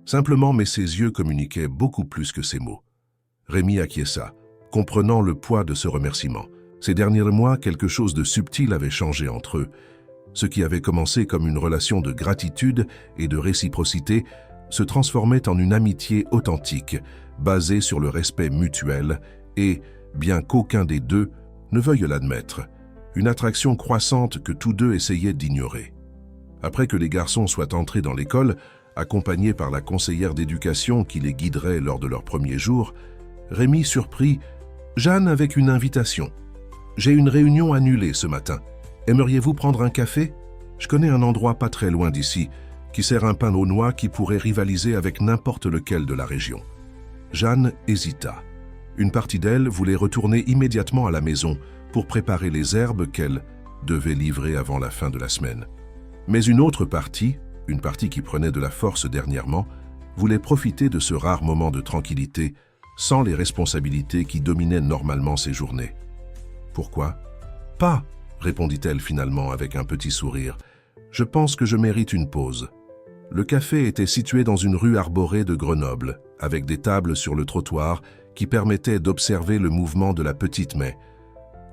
Simplement, mais ses yeux communiquaient beaucoup plus que ses mots. Rémi acquiesça, comprenant le poids de ce remerciement. Ces derniers mois, quelque chose de subtil avait changé entre eux. Ce qui avait commencé comme une relation de gratitude et de réciprocité se transformait en une amitié authentique, basée sur le respect mutuel et, bien qu'aucun des deux ne veuille l'admettre, une attraction croissante que tous deux essayaient d'ignorer. Après que les garçons soient entrés dans l'école, accompagnés par la conseillère d'éducation qui les guiderait lors de leur premier jour, Rémi surprit Jeanne avec une invitation. « J'ai une réunion annulée ce matin. Aimeriez-vous prendre un café? Je connais un endroit pas très loin d'ici qui sert un pain aux noix qui pourrait rivaliser avec n'importe lequel de la région. » Jeanne hésita. Une partie d'elle voulait retourner immédiatement à la maison pour préparer les herbes qu'elle devait livrer avant la fin de la semaine. Mais une autre partie, une partie qui prenait de la force dernièrement, voulait profiter de ce rare moment de tranquillité sans les responsabilités qui dominaient normalement ses journées. « Pourquoi ? » ?»« Pas, » répondit-elle finalement avec un petit sourire. « Je pense que je mérite une pause. » Le café était situé dans une rue arborée de Grenoble, avec des tables sur le trottoir qui permettaient d'observer le mouvement de la petite mais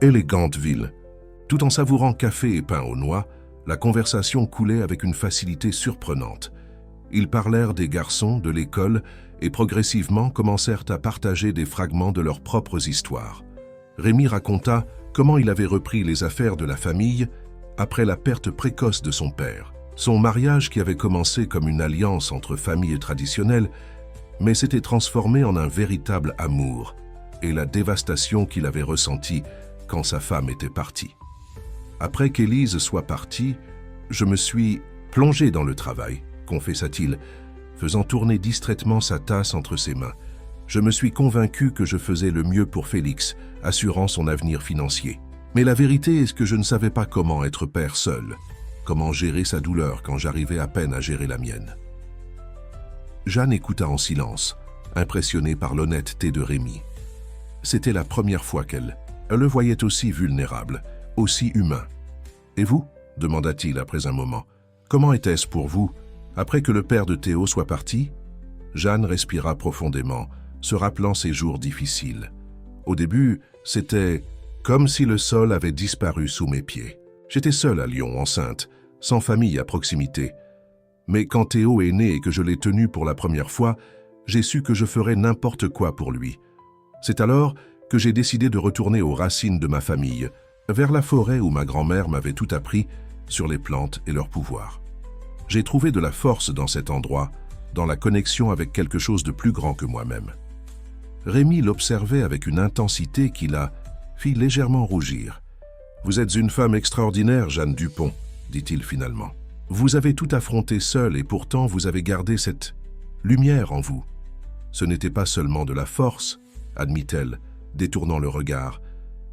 élégante ville. Tout en savourant café et pain aux noix, la conversation coulait avec une facilité surprenante. Ils parlèrent des garçons, de l'école, et progressivement commencèrent à partager des fragments de leurs propres histoires. Rémi raconta comment il avait repris les affaires de la famille après la perte précoce de son père. Son mariage qui avait commencé comme une alliance entre famille et traditionnelle, mais s'était transformé en un véritable amour, et la dévastation qu'il avait ressentie quand sa femme était partie. Après qu'Élise soit partie, je me suis plongé dans le travail, confessa-t-il, faisant tourner distraitement sa tasse entre ses mains. Je me suis convaincu que je faisais le mieux pour Félix, assurant son avenir financier. Mais la vérité est que je ne savais pas comment être père seul, comment gérer sa douleur quand j'arrivais à peine à gérer la mienne. Jeanne écouta en silence, impressionnée par l'honnêteté de Rémi. C'était la première fois qu'elle le voyait aussi vulnérable, aussi humain. « Et vous ?» demanda-t-il après un moment. « Comment était-ce pour vous, après que le père de Théo soit parti ?» Jeanne respira profondément, se rappelant ses jours difficiles. Au début, c'était comme si le sol avait disparu sous mes pieds. J'étais seule à Lyon, enceinte, sans famille à proximité. Mais quand Théo est né et que je l'ai tenu pour la première fois, j'ai su que je ferais n'importe quoi pour lui. C'est alors que j'ai décidé de retourner aux racines de ma famille, vers la forêt où ma grand-mère m'avait tout appris sur les plantes et leur pouvoir. J'ai trouvé de la force dans cet endroit, dans la connexion avec quelque chose de plus grand que moi-même. Rémi l'observait avec une intensité qui la fit légèrement rougir. « Vous êtes une femme extraordinaire, Jeanne Dupont, » dit-il finalement. « Vous avez tout affronté seule et pourtant vous avez gardé cette lumière en vous. Ce n'était pas seulement de la force, admit-elle, détournant le regard.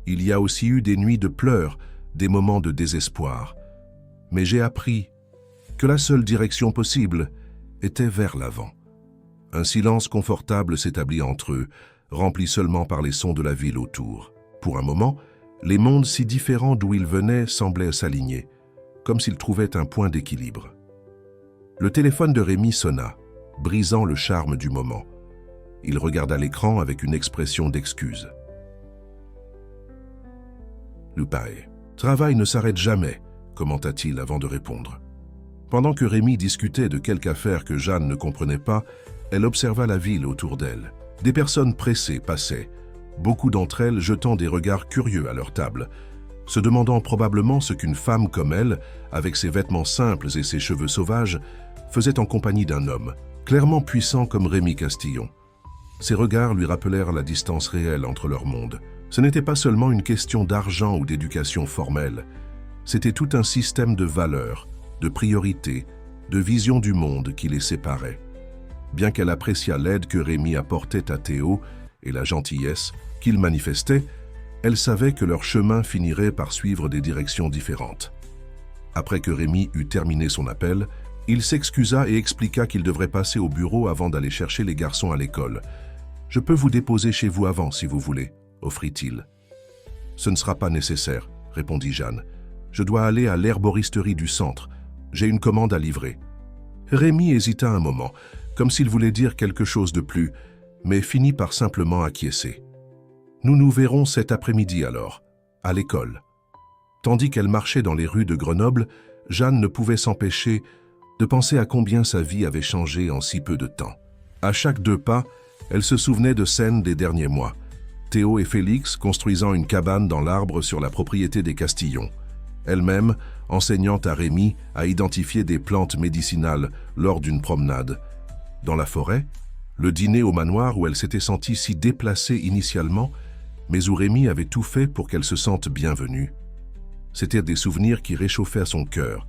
Il y a aussi eu des nuits de pleurs, des moments de désespoir. Mais j'ai appris que la seule direction possible était vers l'avant. » Un silence confortable s'établit entre eux, rempli seulement par les sons de la ville autour. Pour un moment, les mondes si différents d'où ils venaient semblaient s'aligner, comme s'ils trouvaient un point d'équilibre. Le téléphone de Rémi sonna, brisant le charme du moment. Il regarda l'écran avec une expression d'excuse. « Lupae, travail ne s'arrête jamais, » commenta-t-il avant de répondre. Pendant que Rémi discutait de quelque affaire que Jeanne ne comprenait pas, elle observa la ville autour d'elle. Des personnes pressées passaient, beaucoup d'entre elles jetant des regards curieux à leur table, se demandant probablement ce qu'une femme comme elle, avec ses vêtements simples et ses cheveux sauvages, faisait en compagnie d'un homme, clairement puissant comme Rémi Castillon. Ces regards lui rappelèrent la distance réelle entre leurs mondes. Ce n'était pas seulement une question d'argent ou d'éducation formelle, c'était tout un système de valeurs, de priorités, de vision du monde qui les séparait. Bien qu'elle appréciât l'aide que Rémi apportait à Théo et la gentillesse qu'il manifestait, elle savait que leur chemin finirait par suivre des directions différentes. Après que Rémi eut terminé son appel, il s'excusa et expliqua qu'il devrait passer au bureau avant d'aller chercher les garçons à l'école. « Je peux vous déposer chez vous avant, si vous voulez », offrit-il. « Ce ne sera pas nécessaire, » répondit Jeanne. « Je dois aller à l'herboristerie du centre. J'ai une commande à livrer. » Rémi hésita un moment, comme s'il voulait dire quelque chose de plus, mais finit par simplement acquiescer. « Nous nous verrons cet après-midi alors, à l'école. » Tandis qu'elle marchait dans les rues de Grenoble, Jeanne ne pouvait s'empêcher de penser à combien sa vie avait changé en si peu de temps. À chaque 2 pas, elle se souvenait de scènes des derniers mois. Théo et Félix construisant une cabane dans l'arbre sur la propriété des Castillons. Elle-même enseignant à Rémi à identifier des plantes médicinales lors d'une promenade. Dans la forêt, le dîner au manoir où elle s'était sentie si déplacée initialement mais où Rémi avait tout fait pour qu'elle se sente bienvenue. C'étaient des souvenirs qui réchauffaient son cœur,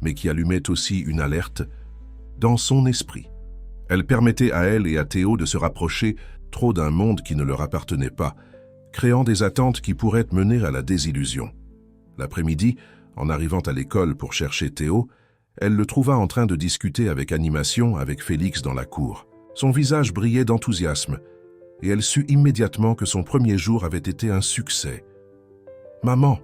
mais qui allumaient aussi une alerte dans son esprit. Elle permettait à elle et à Théo de se rapprocher trop d'un monde qui ne leur appartenait pas, créant des attentes qui pourraient mener à la désillusion. L'après-midi, en arrivant à l'école pour chercher Théo, elle le trouva en train de discuter avec animation avec Félix dans la cour. Son visage brillait d'enthousiasme, et elle sut immédiatement que son premier jour avait été un succès. « Maman,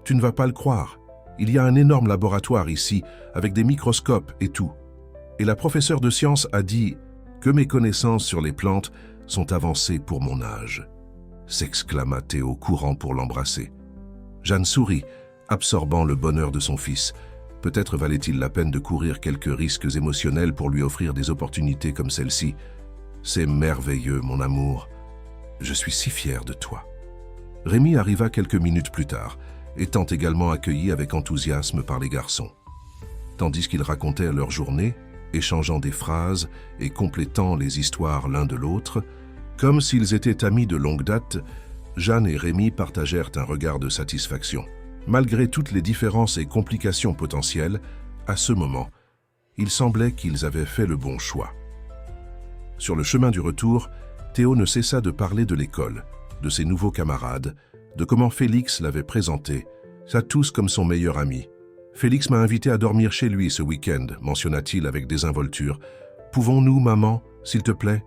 tu ne vas pas le croire. Il y a un énorme laboratoire ici, avec des microscopes et tout. Et la professeure de sciences a dit que mes connaissances sur les plantes sont avancées pour mon âge. » s'exclama Théo, courant pour l'embrasser. Jeanne sourit, absorbant le bonheur de son fils. Peut-être valait-il la peine de courir quelques risques émotionnels pour lui offrir des opportunités comme celle-ci. « C'est merveilleux, mon amour. Je suis si fier de toi. » Rémi arriva quelques minutes plus tard, étant également accueilli avec enthousiasme par les garçons. Tandis qu'ils racontaient leur journée, échangeant des phrases et complétant les histoires l'un de l'autre, comme s'ils étaient amis de longue date, Jeanne et Rémi partagèrent un regard de satisfaction. Malgré toutes les différences et complications potentielles, à ce moment, il semblait qu'ils avaient fait le bon choix. Sur le chemin du retour, Théo ne cessa de parler de l'école, de ses nouveaux camarades, de comment Félix l'avait présenté, à tous comme son meilleur ami. « Félix m'a invité à dormir chez lui ce week-end », mentionna-t-il avec désinvolture. « Pouvons-nous, maman, s'il te plaît ?»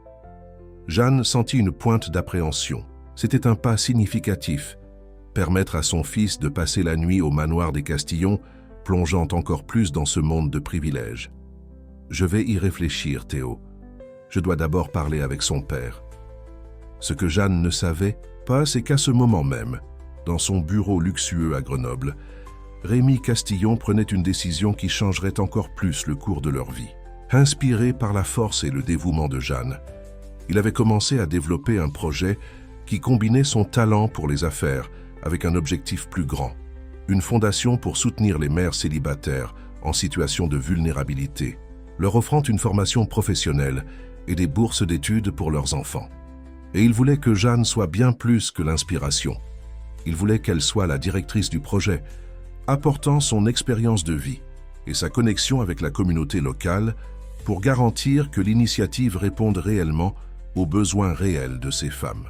Jeanne sentit une pointe d'appréhension. C'était un pas significatif. Permettre à son fils de passer la nuit au manoir des Castillons, plongeant encore plus dans ce monde de privilèges. « Je vais y réfléchir, Théo. Je dois d'abord parler avec son père. » Ce que Jeanne ne savait pas, c'est qu'à ce moment même, dans son bureau luxueux à Grenoble, Rémi Castillon prenait une décision qui changerait encore plus le cours de leur vie. Inspiré par la force et le dévouement de Jeanne, il avait commencé à développer un projet qui combinait son talent pour les affaires avec un objectif plus grand, une fondation pour soutenir les mères célibataires en situation de vulnérabilité, leur offrant une formation professionnelle et des bourses d'études pour leurs enfants. Et il voulait que Jeanne soit bien plus que l'inspiration. Il voulait qu'elle soit la directrice du projet, apportant son expérience de vie et sa connexion avec la communauté locale pour garantir que l'initiative réponde réellement aux besoins réels de ces femmes.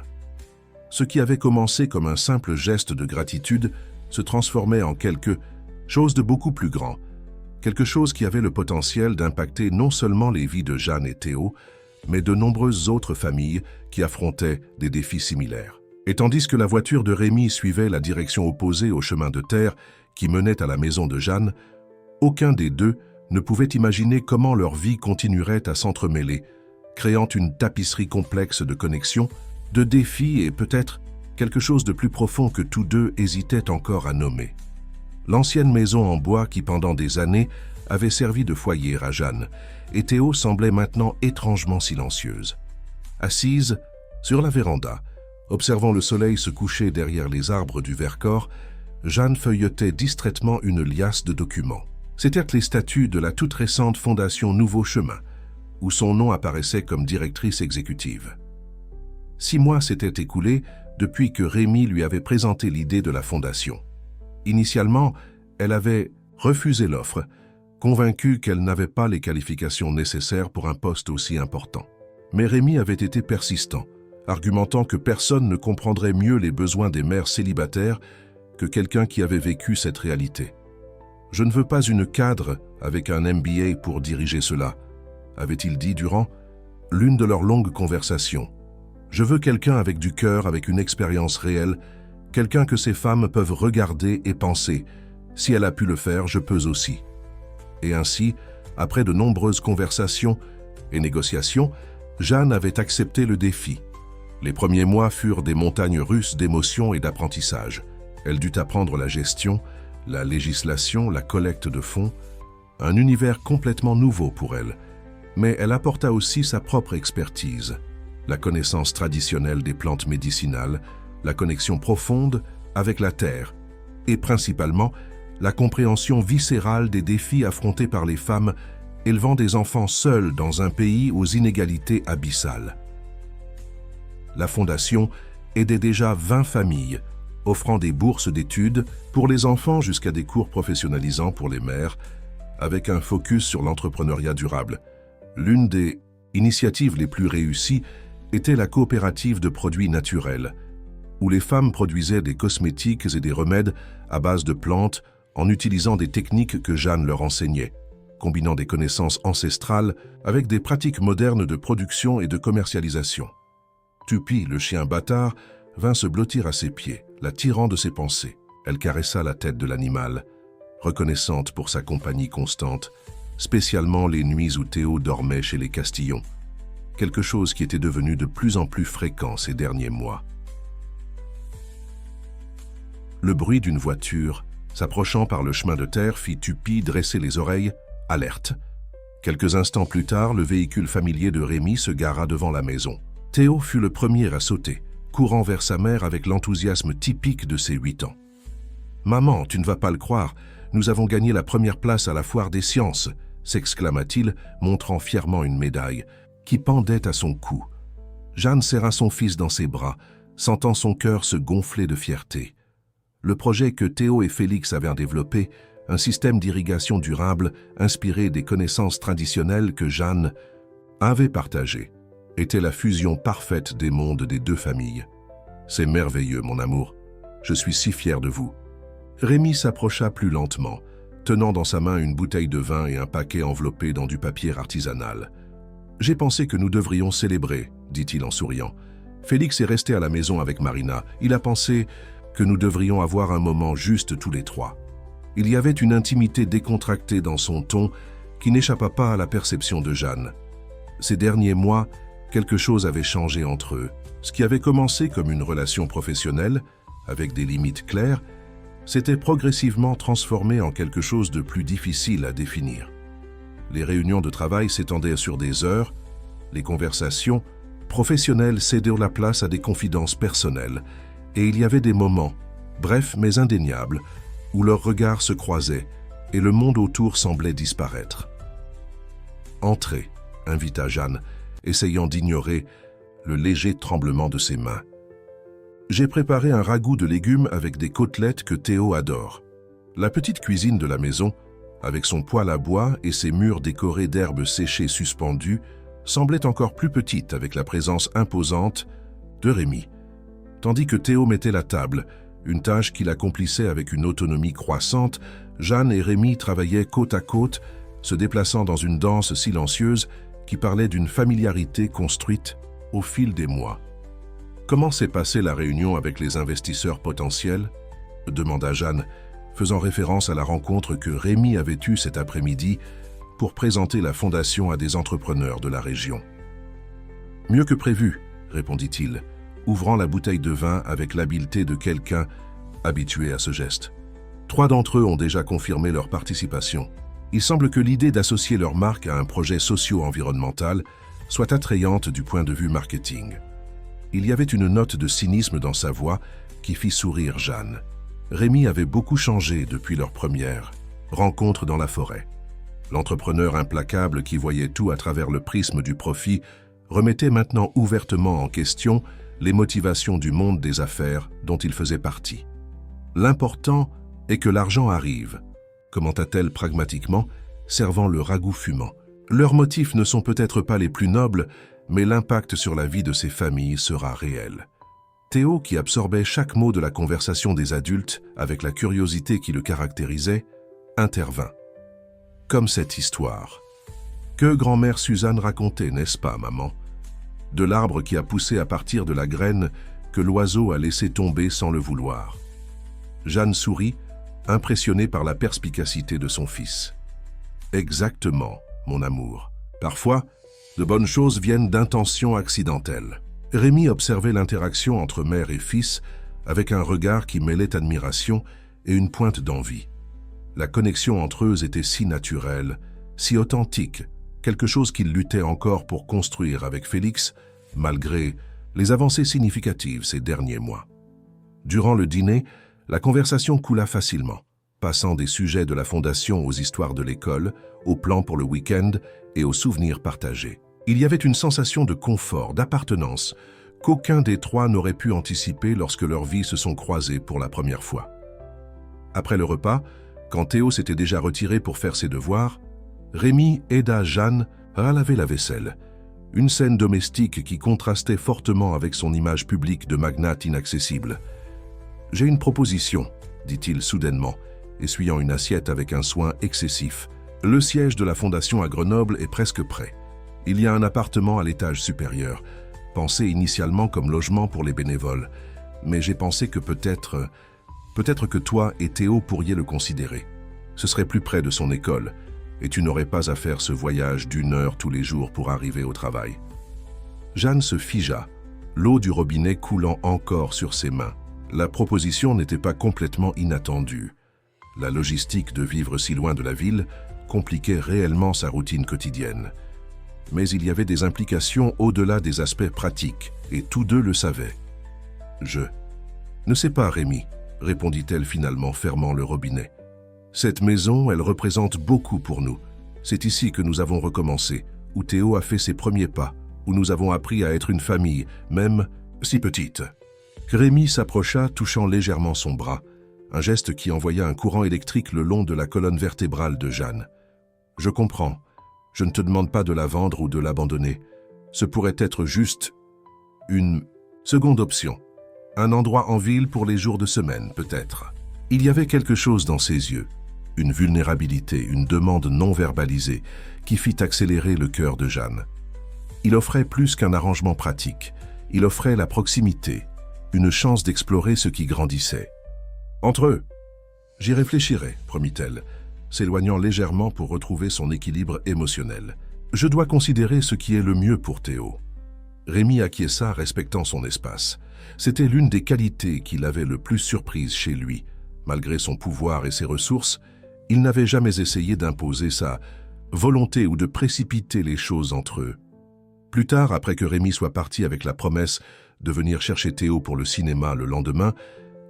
Ce qui avait commencé comme un simple geste de gratitude se transformait en quelque chose de beaucoup plus grand, quelque chose qui avait le potentiel d'impacter non seulement les vies de Jeanne et Théo, mais de nombreuses autres familles qui affrontaient des défis similaires. Et tandis que la voiture de Rémi suivait la direction opposée au chemin de terre qui menait à la maison de Jeanne, aucun des deux ne pouvait imaginer comment leur vie continuerait à s'entremêler, créant une tapisserie complexe de connexions, de défis et peut-être quelque chose de plus profond que tous deux hésitaient encore à nommer. L'ancienne maison en bois qui, pendant des années, avait servi de foyer à Jeanne, et Théo semblait maintenant étrangement silencieuse. Assise sur la véranda, observant le soleil se coucher derrière les arbres du Vercors, Jeanne feuilletait distraitement une liasse de documents. C'étaient les statuts de la toute récente fondation Nouveau Chemin, où son nom apparaissait comme directrice exécutive. 6 mois s'étaient écoulés depuis que Rémi lui avait présenté l'idée de la fondation. Initialement, elle avait refusé l'offre, convaincue qu'elle n'avait pas les qualifications nécessaires pour un poste aussi important. Mais Rémi avait été persistant, argumentant que personne ne comprendrait mieux les besoins des mères célibataires que quelqu'un qui avait vécu cette réalité. « Je ne veux pas une cadre avec un MBA pour diriger cela », avait-il dit durant l'une de leurs longues conversations. « Je veux quelqu'un avec du cœur, avec une expérience réelle, quelqu'un que ces femmes peuvent regarder et penser. Si elle a pu le faire, je peux aussi. » Et ainsi, après de nombreuses conversations et négociations, Jeanne avait accepté le défi. Les premiers mois furent des montagnes russes d'émotions et d'apprentissage. Elle dut apprendre la gestion, la législation, la collecte de fonds, un univers complètement nouveau pour elle. Mais elle apporta aussi sa propre expertise, la connaissance traditionnelle des plantes médicinales, la connexion profonde avec la terre et principalement la compréhension viscérale des défis affrontés par les femmes élevant des enfants seuls dans un pays aux inégalités abyssales. La fondation aidait déjà 20 familles, offrant des bourses d'études pour les enfants jusqu'à des cours professionnalisants pour les mères, avec un focus sur l'entrepreneuriat durable. L'une des initiatives les plus réussies était la coopérative de produits naturels, où les femmes produisaient des cosmétiques et des remèdes à base de plantes en utilisant des techniques que Jeanne leur enseignait, combinant des connaissances ancestrales avec des pratiques modernes de production et de commercialisation. Tupi, le chien bâtard, vint se blottir à ses pieds, la tirant de ses pensées. Elle caressa la tête de l'animal, reconnaissante pour sa compagnie constante, spécialement les nuits où Théo dormait chez les Castillons, quelque chose qui était devenu de plus en plus fréquent ces derniers mois. Le bruit d'une voiture, s'approchant par le chemin de terre, fit Tupi dresser les oreilles, alerte. Quelques instants plus tard, le véhicule familier de Rémi se gara devant la maison. Théo fut le premier à sauter, courant vers sa mère avec l'enthousiasme typique de ses 8 ans. « Maman, tu ne vas pas le croire, nous avons gagné la première place à la foire des sciences !» s'exclama-t-il, montrant fièrement une médaille qui pendait à son cou. Jeanne serra son fils dans ses bras, sentant son cœur se gonfler de fierté. Le projet que Théo et Félix avaient développé, un système d'irrigation durable inspiré des connaissances traditionnelles que Jeanne avait partagées, était la fusion parfaite des mondes des deux familles. « C'est merveilleux, mon amour. Je suis si fier de vous. » Rémi s'approcha plus lentement, tenant dans sa main une bouteille de vin et un paquet enveloppé dans du papier artisanal. « J'ai pensé que nous devrions célébrer, » dit-il en souriant. « Félix est resté à la maison avec Marina. Il a pensé que nous devrions avoir un moment juste tous les trois. » Il y avait une intimité décontractée dans son ton qui n'échappa pas à la perception de Jeanne. Ces derniers mois, quelque chose avait changé entre eux. Ce qui avait commencé comme une relation professionnelle, avec des limites claires, s'était progressivement transformé en quelque chose de plus difficile à définir. Les réunions de travail s'étendaient sur des heures, les conversations professionnelles cédaient la place à des confidences personnelles, et il y avait des moments, brefs mais indéniables, où leurs regards se croisaient et le monde autour semblait disparaître. « Entrez », invita Jeanne, essayant d'ignorer le léger tremblement de ses mains. « J'ai préparé un ragoût de légumes avec des côtelettes que Théo adore. » La petite cuisine de la maison, avec son poêle à bois et ses murs décorés d'herbes séchées suspendues, semblait encore plus petite avec la présence imposante de Rémi. Tandis que Théo mettait la table, une tâche qu'il accomplissait avec une autonomie croissante, Jeanne et Rémi travaillaient côte à côte, se déplaçant dans une danse silencieuse qui parlait d'une familiarité construite au fil des mois. « Comment s'est passée la réunion avec les investisseurs potentiels ?» demanda Jeanne, faisant référence à la rencontre que Rémi avait eue cet après-midi pour présenter la fondation à des entrepreneurs de la région. « Mieux que prévu, » répondit-il, ouvrant la bouteille de vin avec l'habileté de quelqu'un habitué à ce geste. 3 d'entre eux ont déjà confirmé leur participation. Il semble que l'idée d'associer leur marque à un projet socio-environnemental soit attrayante du point de vue marketing. Il y avait une note de cynisme dans sa voix qui fit sourire Jeanne. Rémi avait beaucoup changé depuis leur première rencontre dans la forêt. L'entrepreneur implacable qui voyait tout à travers le prisme du profit remettait maintenant ouvertement en question les motivations du monde des affaires dont il faisait partie. « L'important est que l'argent arrive », commenta-t-elle pragmatiquement, servant le ragoût fumant. « Leurs motifs ne sont peut-être pas les plus nobles, mais l'impact sur la vie de ces familles sera réel. » Théo, qui absorbait chaque mot de la conversation des adultes avec la curiosité qui le caractérisait, intervint. « Comme cette histoire. Que grand-mère Suzanne racontait, n'est-ce pas, maman ? De l'arbre qui a poussé à partir de la graine que l'oiseau a laissé tomber sans le vouloir. » Jeanne sourit, impressionnée par la perspicacité de son fils. « Exactement, mon amour. Parfois, de bonnes choses viennent d'intentions accidentelles. » Rémi observait l'interaction entre mère et fils avec un regard qui mêlait admiration et une pointe d'envie. La connexion entre eux était si naturelle, si authentique, quelque chose qu'il luttait encore pour construire avec Félix, malgré les avancées significatives ces derniers mois. Durant le dîner, la conversation coula facilement, passant des sujets de la fondation aux histoires de l'école, aux plans pour le week-end et aux souvenirs partagés. Il y avait une sensation de confort, d'appartenance, qu'aucun des trois n'aurait pu anticiper lorsque leurs vies se sont croisées pour la première fois. Après le repas, quand Théo s'était déjà retiré pour faire ses devoirs, Rémi aida Jeanne à laver la vaisselle, une scène domestique qui contrastait fortement avec son image publique de magnate inaccessible. « J'ai une proposition », dit-il soudainement, essuyant une assiette avec un soin excessif. « Le siège de la fondation à Grenoble est presque prêt. Il y a un appartement à l'étage supérieur, pensé initialement comme logement pour les bénévoles, mais j'ai pensé que peut-être que toi et Théo pourriez le considérer. Ce serait plus près de son école, et tu n'aurais pas à faire ce voyage d'1 heure tous les jours pour arriver au travail. » Jeanne se figea, l'eau du robinet coulant encore sur ses mains. La proposition n'était pas complètement inattendue. La logistique de vivre si loin de la ville compliquait réellement sa routine quotidienne. Mais il y avait des implications au-delà des aspects pratiques, et tous deux le savaient. « Je ne sais pas, Rémi, » répondit-elle finalement, fermant le robinet. « Cette maison, elle représente beaucoup pour nous. C'est ici que nous avons recommencé, où Théo a fait ses premiers pas, où nous avons appris à être une famille, même si petite. » Rémi s'approcha, touchant légèrement son bras, un geste qui envoya un courant électrique le long de la colonne vertébrale de Jeanne. « Je comprends. Je ne te demande pas de la vendre ou de l'abandonner. Ce pourrait être juste une seconde option. Un endroit en ville pour les jours de semaine, peut-être. » Il y avait quelque chose dans ses yeux, une vulnérabilité, une demande non verbalisée, qui fit accélérer le cœur de Jeanne. Il offrait plus qu'un arrangement pratique. Il offrait la proximité, une chance d'explorer ce qui grandissait. « Entre eux, j'y réfléchirai, » promit-elle, s'éloignant légèrement pour retrouver son équilibre émotionnel. « Je dois considérer ce qui est le mieux pour Théo. » Rémi acquiesça, respectant son espace. C'était l'une des qualités qui l'avait le plus surprise chez lui. Malgré son pouvoir et ses ressources, il n'avait jamais essayé d'imposer sa volonté ou de précipiter les choses entre eux. Plus tard, après que Rémi soit parti avec la promesse de venir chercher Théo pour le cinéma le lendemain,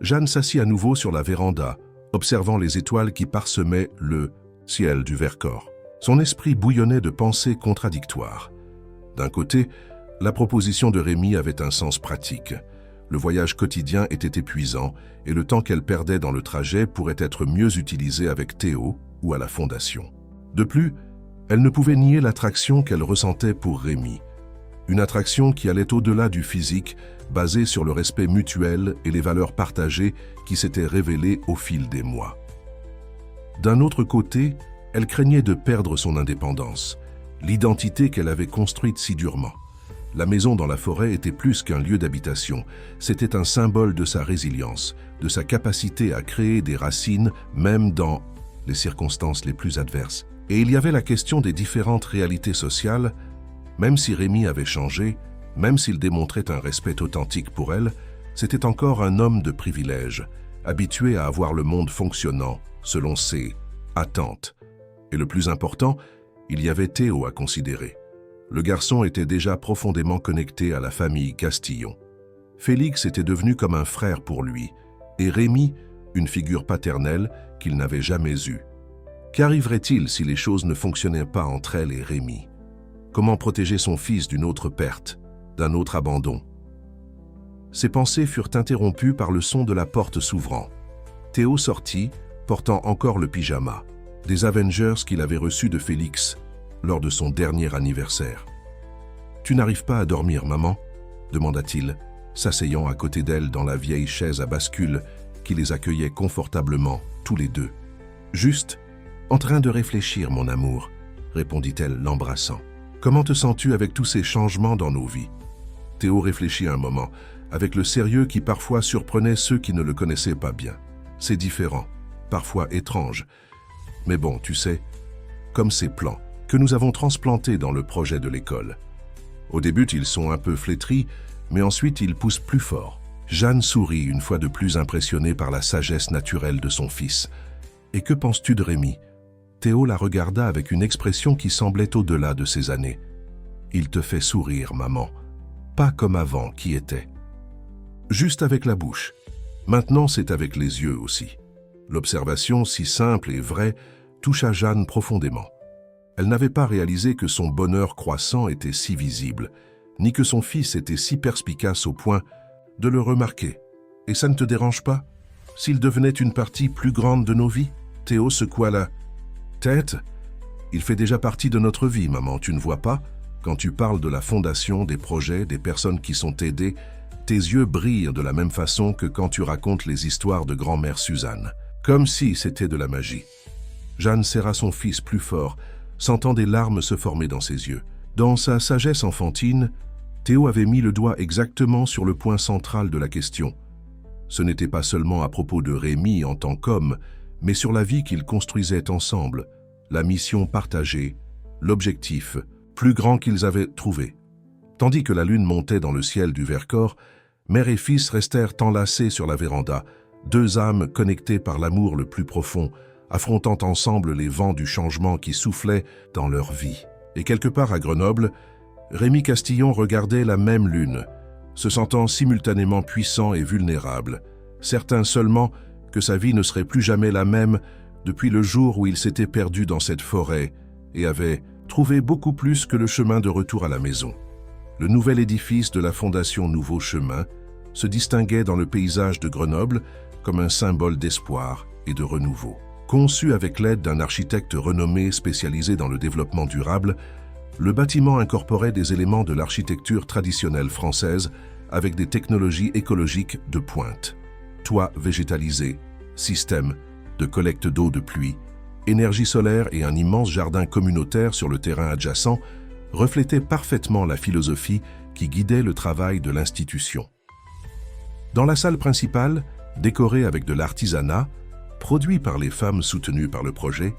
Jeanne s'assit à nouveau sur la véranda, observant les étoiles qui parsemaient le ciel du Vercors. Son esprit bouillonnait de pensées contradictoires. D'un côté, la proposition de Rémi avait un sens pratique. Le voyage quotidien était épuisant et le temps qu'elle perdait dans le trajet pourrait être mieux utilisé avec Théo ou à la fondation. De plus, elle ne pouvait nier l'attraction qu'elle ressentait pour Rémi. Une attraction qui allait au-delà du physique, basée sur le respect mutuel et les valeurs partagées qui s'étaient révélées au fil des mois. D'un autre côté, elle craignait de perdre son indépendance, l'identité qu'elle avait construite si durement. La maison dans la forêt était plus qu'un lieu d'habitation, c'était un symbole de sa résilience, de sa capacité à créer des racines même dans les circonstances les plus adverses. Et il y avait la question des différentes réalités sociales. Même si Rémi avait changé, même s'il démontrait un respect authentique pour elle, c'était encore un homme de privilège, habitué à avoir le monde fonctionnant selon ses attentes. Et le plus important, il y avait Théo à considérer. Le garçon était déjà profondément connecté à la famille Castillon. Félix était devenu comme un frère pour lui, et Rémi, une figure paternelle qu'il n'avait jamais eue. Qu'arriverait-il si les choses ne fonctionnaient pas entre elle et Rémi? Comment protéger son fils d'une autre perte, d'un autre abandon? Ses pensées furent interrompues par le son de la porte s'ouvrant. Théo sortit, portant encore le pyjama, des Avengers qu'il avait reçus de Félix lors de son dernier anniversaire. « Tu n'arrives pas à dormir, maman ?» demanda-t-il, s'asseyant à côté d'elle dans la vieille chaise à bascule qui les accueillait confortablement, tous les deux. « Juste, en train de réfléchir, mon amour, » répondit-elle, l'embrassant. « Comment te sens-tu avec tous ces changements dans nos vies ?» Théo réfléchit un moment, avec le sérieux qui parfois surprenait ceux qui ne le connaissaient pas bien. C'est différent, parfois étrange. Mais bon, tu sais, comme ces plants que nous avons transplantés dans le projet de l'école. Au début, ils sont un peu flétris, mais ensuite ils poussent plus fort. Jeanne sourit une fois de plus impressionnée par la sagesse naturelle de son fils. « Et que penses-tu de Rémi ?» Théo la regarda avec une expression qui semblait au-delà de ses années. « Il te fait sourire, maman. Pas comme avant, qui était. Juste avec la bouche. Maintenant, c'est avec les yeux aussi. » L'observation, si simple et vraie, toucha Jeanne profondément. Elle n'avait pas réalisé que son bonheur croissant était si visible, ni que son fils était si perspicace au point de le remarquer. Et ça ne te dérange pas? S'il devenait une partie plus grande de nos vies? Théo secoua la tête. Il fait déjà partie de notre vie, maman, tu ne vois pas? Quand tu parles de la fondation, des projets, des personnes qui sont aidées, tes yeux brillent de la même façon que quand tu racontes les histoires de grand-mère Suzanne. Comme si c'était de la magie. Jeanne serra son fils plus fort, sentant des larmes se former dans ses yeux. Dans sa sagesse enfantine, Théo avait mis le doigt exactement sur le point central de la question. Ce n'était pas seulement à propos de Rémi en tant qu'homme, mais sur la vie qu'ils construisaient ensemble, la mission partagée, l'objectif plus grand qu'ils avaient trouvé. Tandis que la lune montait dans le ciel du Vercors, mère et fils restèrent enlacés sur la véranda, deux âmes connectées par l'amour le plus profond, affrontant ensemble les vents du changement qui soufflaient dans leur vie. Et quelque part à Grenoble, Rémi Castillon regardait la même lune, se sentant simultanément puissant et vulnérable, certain seulement que sa vie ne serait plus jamais la même depuis le jour où il s'était perdu dans cette forêt et avait trouvé beaucoup plus que le chemin de retour à la maison. Le nouvel édifice de la Fondation Nouveau Chemin se distinguait dans le paysage de Grenoble comme un symbole d'espoir et de renouveau. Conçu avec l'aide d'un architecte renommé spécialisé dans le développement durable, le bâtiment incorporait des éléments de l'architecture traditionnelle française avec des technologies écologiques de pointe. Toits végétalisés, système de collecte d'eau de pluie, énergie solaire et un immense jardin communautaire sur le terrain adjacent reflétaient parfaitement la philosophie qui guidait le travail de l'institution. Dans la salle principale, décorée avec de l'artisanat, produit par les femmes soutenues par le projet,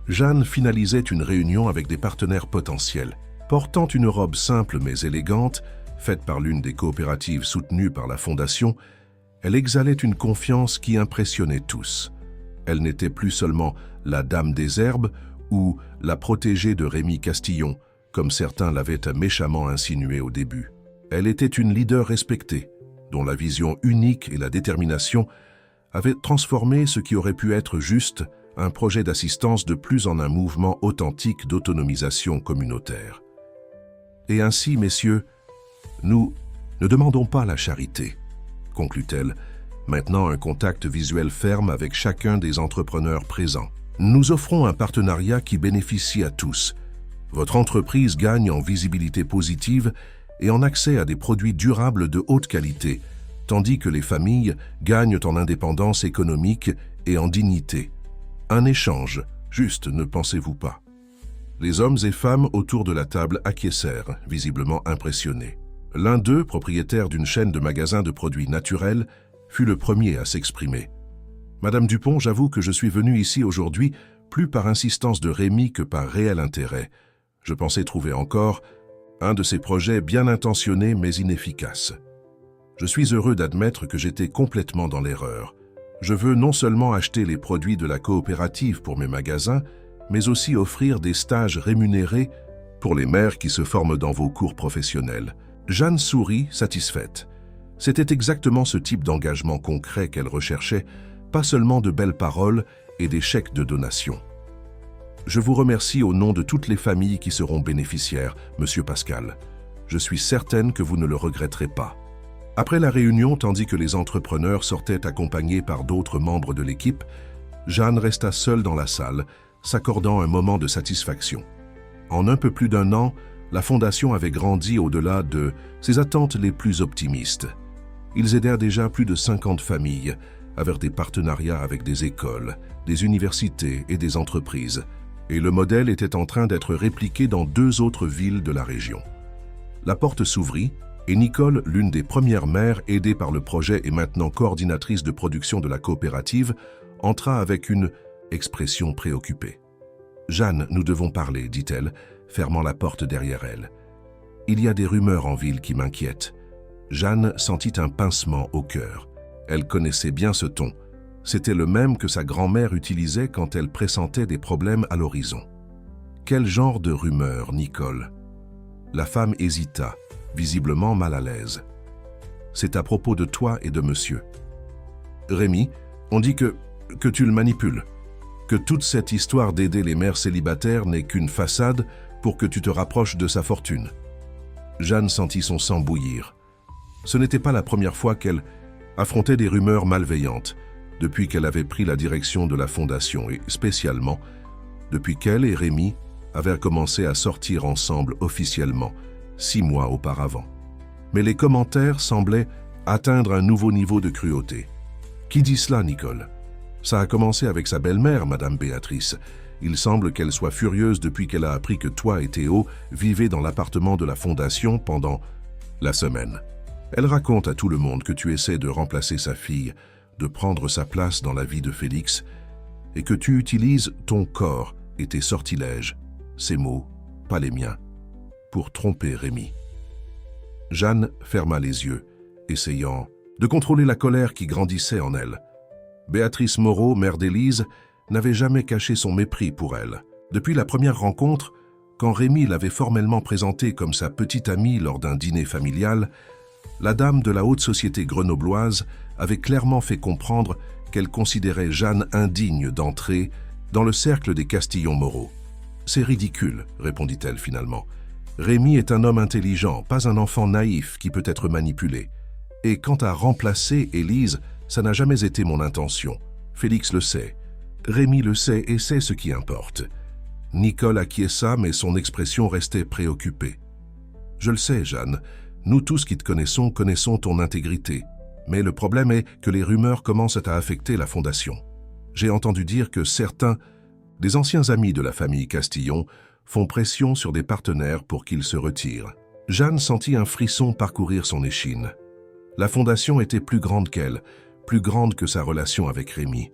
Jeanne finalisait une réunion avec des partenaires potentiels. Portant une robe simple mais élégante, faite par l'une des coopératives soutenues par la Fondation, elle exhalait une confiance qui impressionnait tous. Elle n'était plus seulement la dame des herbes ou la protégée de Rémi Castillon, comme certains l'avaient méchamment insinué au début. Elle était une leader respectée, dont la vision unique et la détermination avaient transformé ce qui aurait pu être juste un projet d'assistance de plus en un mouvement authentique d'autonomisation communautaire. Et ainsi, messieurs, nous ne demandons pas la charité, conclut-elle, maintenant un contact visuel ferme avec chacun des entrepreneurs présents. Nous offrons un partenariat qui bénéficie à tous. Votre entreprise gagne en visibilité positive et en accès à des produits durables de haute qualité, tandis que les familles gagnent en indépendance économique et en dignité. Un échange, juste, ne pensez-vous pas? Les hommes et femmes autour de la table acquiescèrent, visiblement impressionnés. L'un d'eux, propriétaire d'une chaîne de magasins de produits naturels, fut le premier à s'exprimer. « Madame Dupont, j'avoue que je suis venu ici aujourd'hui plus par insistance de Rémi que par réel intérêt. Je pensais trouver encore un de ces projets bien intentionnés mais inefficaces. Je suis heureux d'admettre que j'étais complètement dans l'erreur. Je veux non seulement acheter les produits de la coopérative pour mes magasins, mais aussi offrir des stages rémunérés pour les mères qui se forment dans vos cours professionnels. » Jeanne sourit, satisfaite. C'était exactement ce type d'engagement concret qu'elle recherchait, pas seulement de belles paroles et des chèques de donation. « Je vous remercie au nom de toutes les familles qui seront bénéficiaires, Monsieur Pascal. Je suis certaine que vous ne le regretterez pas. » Après la réunion, tandis que les entrepreneurs sortaient accompagnés par d'autres membres de l'équipe, Jeanne resta seule dans la salle, s'accordant un moment de satisfaction. En un peu plus d'un an, la Fondation avait grandi au-delà de ses attentes les plus optimistes. Ils aidèrent déjà plus de 50 familles, avec des partenariats avec des écoles, des universités et des entreprises, et le modèle était en train d'être répliqué dans 2 autres villes de la région. La porte s'ouvrit, et Nicole, l'une des premières mères aidée par le projet et maintenant coordinatrice de production de la coopérative, entra avec une expression préoccupée. « Jeanne, nous devons parler, dit-elle, fermant la porte derrière elle. Il y a des rumeurs en ville qui m'inquiètent. » Jeanne sentit un pincement au cœur. Elle connaissait bien ce ton. C'était le même que sa grand-mère utilisait quand elle pressentait des problèmes à l'horizon. « Quel genre de rumeurs, Nicole ?» La femme hésita, visiblement mal à l'aise. « C'est à propos de toi et de monsieur. »« Rémi, on dit que tu le manipules, que toute cette histoire d'aider les mères célibataires n'est qu'une façade pour que tu te rapproches de sa fortune. » Jeanne sentit son sang bouillir. Ce n'était pas la première fois qu'elle affrontait des rumeurs malveillantes, depuis qu'elle avait pris la direction de la fondation et spécialement depuis qu'elle et Rémi avaient commencé à sortir ensemble officiellement 6 mois auparavant. Mais les commentaires semblaient atteindre un nouveau niveau de cruauté. Qui dit cela, Nicole? Ça a commencé avec sa belle-mère, Madame Béatrice. Il semble qu'elle soit furieuse depuis qu'elle a appris que toi et Théo vivaient dans l'appartement de la fondation pendant la semaine. Elle raconte à tout le monde que tu essaies de remplacer sa fille, de prendre sa place dans la vie de Félix, et que tu utilises ton corps et tes sortilèges, ses mots, pas les miens, pour tromper Rémi. Jeanne ferma les yeux, essayant de contrôler la colère qui grandissait en elle. Béatrice Moreau, mère d'Élise, n'avait jamais caché son mépris pour elle. Depuis la première rencontre, quand Rémi l'avait formellement présentée comme sa petite amie lors d'un dîner familial, la dame de la haute société grenobloise avait clairement fait comprendre qu'elle considérait Jeanne indigne d'entrer dans le cercle des Castillon-Moreau. « C'est ridicule, répondit-elle finalement. Rémi est un homme intelligent, pas un enfant naïf qui peut être manipulé. Et quant à remplacer Élise, ça n'a jamais été mon intention. Félix le sait. Rémi le sait et c'est ce qui importe. » Nicole acquiesça, mais son expression restait préoccupée. « Je le sais, Jeanne. Nous tous qui te connaissons ton intégrité. Mais le problème est que les rumeurs commencent à affecter la fondation. J'ai entendu dire que certains des anciens amis de la famille Castillon font pression sur des partenaires pour qu'ils se retirent. » Jeanne sentit un frisson parcourir son échine. La fondation était plus grande qu'elle, plus grande que sa relation avec Rémi.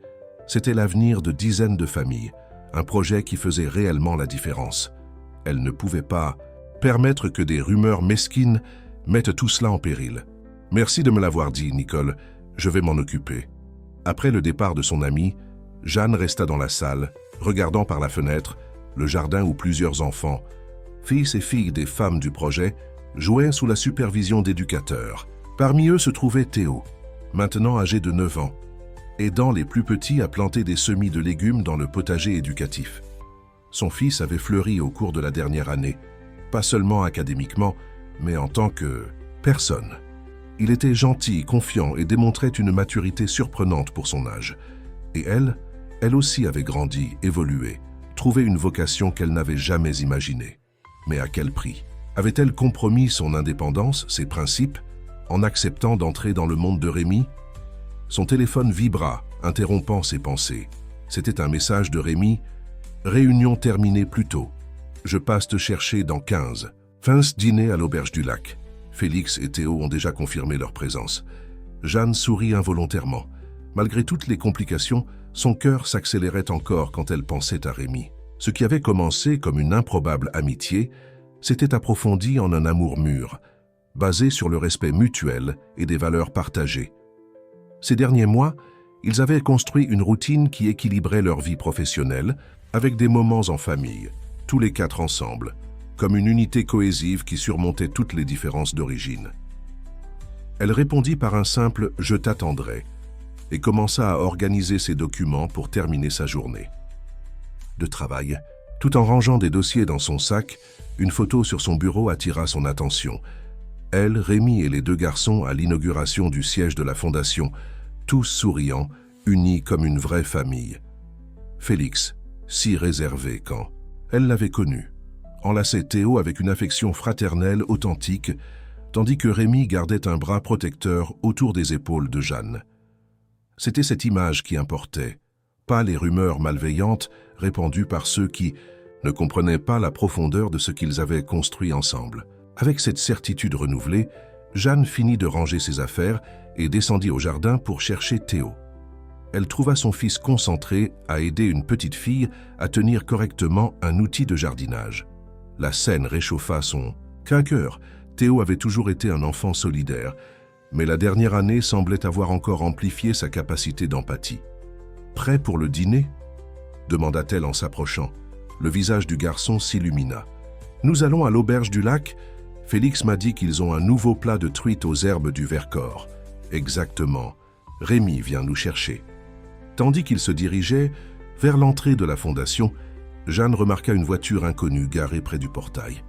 C'était l'avenir de dizaines de familles, un projet qui faisait réellement la différence. Elle ne pouvait pas permettre que des rumeurs mesquines mettent tout cela en péril. « Merci de me l'avoir dit, Nicole. Je vais m'en occuper. » Après le départ de son amie, Jeanne resta dans la salle, regardant par la fenêtre le jardin où plusieurs enfants, fils et filles des femmes du projet, jouaient sous la supervision d'éducateurs. Parmi eux se trouvait Théo, maintenant âgé de 9 ans, aidant les plus petits à planter des semis de légumes dans le potager éducatif. Son fils avait fleuri au cours de la dernière année, pas seulement académiquement, mais en tant que personne. Il était gentil, confiant et démontrait une maturité surprenante pour son âge. Et elle aussi avait grandi, évolué, trouvé une vocation qu'elle n'avait jamais imaginée. Mais à quel prix? Avait-elle compromis son indépendance, ses principes, en acceptant d'entrer dans le monde de Rémi? Son téléphone vibra, interrompant ses pensées. C'était un message de Rémi. « Réunion terminée plus tôt. Je passe te chercher dans 15. Fin dîner à l'auberge du lac. » Félix et Théo ont déjà confirmé leur présence. Jeanne sourit involontairement. Malgré toutes les complications, son cœur s'accélérait encore quand elle pensait à Rémi. Ce qui avait commencé comme une improbable amitié s'était approfondi en un amour mûr, basé sur le respect mutuel et des valeurs partagées. Ces derniers mois, ils avaient construit une routine qui équilibrait leur vie professionnelle avec des moments en famille, tous les 4 ensemble, comme une unité cohésive qui surmontait toutes les différences d'origine. Elle répondit par un simple « je t'attendrai » et commença à organiser ses documents pour terminer sa journée de travail. Tout en rangeant des dossiers dans son sac, une photo sur son bureau attira son attention. Elle, Rémi et les 2 garçons à l'inauguration du siège de la fondation, tous souriants, unis comme une vraie famille. Félix, si réservé quand elle l'avait connu, enlaçait Théo avec une affection fraternelle authentique, tandis que Rémi gardait un bras protecteur autour des épaules de Jeanne. C'était cette image qui importait, pas les rumeurs malveillantes répandues par ceux qui ne comprenaient pas la profondeur de ce qu'ils avaient construit ensemble. Avec cette certitude renouvelée, Jeanne finit de ranger ses affaires et descendit au jardin pour chercher Théo. Elle trouva son fils concentré à aider une petite fille à tenir correctement un outil de jardinage. La scène réchauffa son cœur. Théo avait toujours été un enfant solidaire, mais la dernière année semblait avoir encore amplifié sa capacité d'empathie. « Prêt pour le dîner ?» demanda-t-elle en s'approchant. Le visage du garçon s'illumina. « Nous allons à l'auberge du lac. Félix m'a dit qu'ils ont un nouveau plat de truite aux herbes du Vercors. » « Exactement. Rémi vient nous chercher. » Tandis qu'il se dirigeait vers l'entrée de la fondation, Jeanne remarqua une voiture inconnue garée près du portail.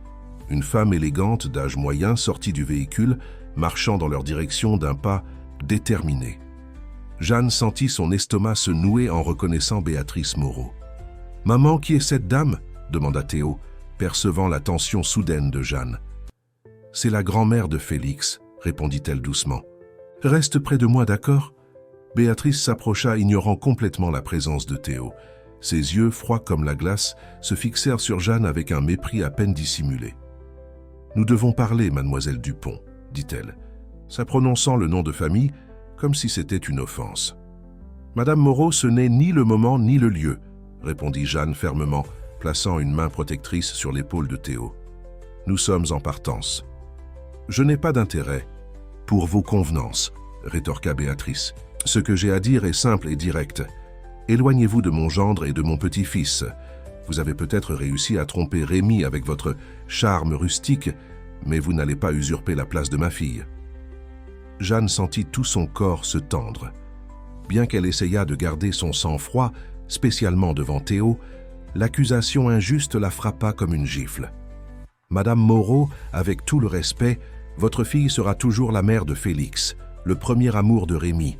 une femme élégante d'âge moyen sortit du véhicule, marchant dans leur direction d'un pas déterminé. Jeanne sentit son estomac se nouer en reconnaissant Béatrice Moreau. « Maman, qui est cette dame ?» demanda Théo, percevant la tension soudaine de Jeanne. « C'est la grand-mère de Félix, » répondit-elle doucement. « Reste près de moi, d'accord ?» Béatrice s'approcha, ignorant complètement la présence de Théo. Ses yeux, froids comme la glace, se fixèrent sur Jeanne avec un mépris à peine dissimulé. « Nous devons parler, mademoiselle Dupont, » dit-elle, sa prononçant le nom de famille comme si c'était une offense. « Madame Moreau, ce n'est ni le moment ni le lieu, » répondit Jeanne fermement, plaçant une main protectrice sur l'épaule de Théo. « Nous sommes en partance. »« Je n'ai pas d'intérêt pour vos convenances, » rétorqua Béatrice. « Ce que j'ai à dire est simple et direct. Éloignez-vous de mon gendre et de mon petit-fils. Vous avez peut-être réussi à tromper Rémi avec votre charme rustique, mais vous n'allez pas usurper la place de ma fille. » Jeanne sentit tout son corps se tendre. Bien qu'elle essayât de garder son sang-froid, spécialement devant Théo, l'accusation injuste la frappa comme une gifle. « Madame Moreau, avec tout le respect, votre fille sera toujours la mère de Félix, le premier amour de Rémi.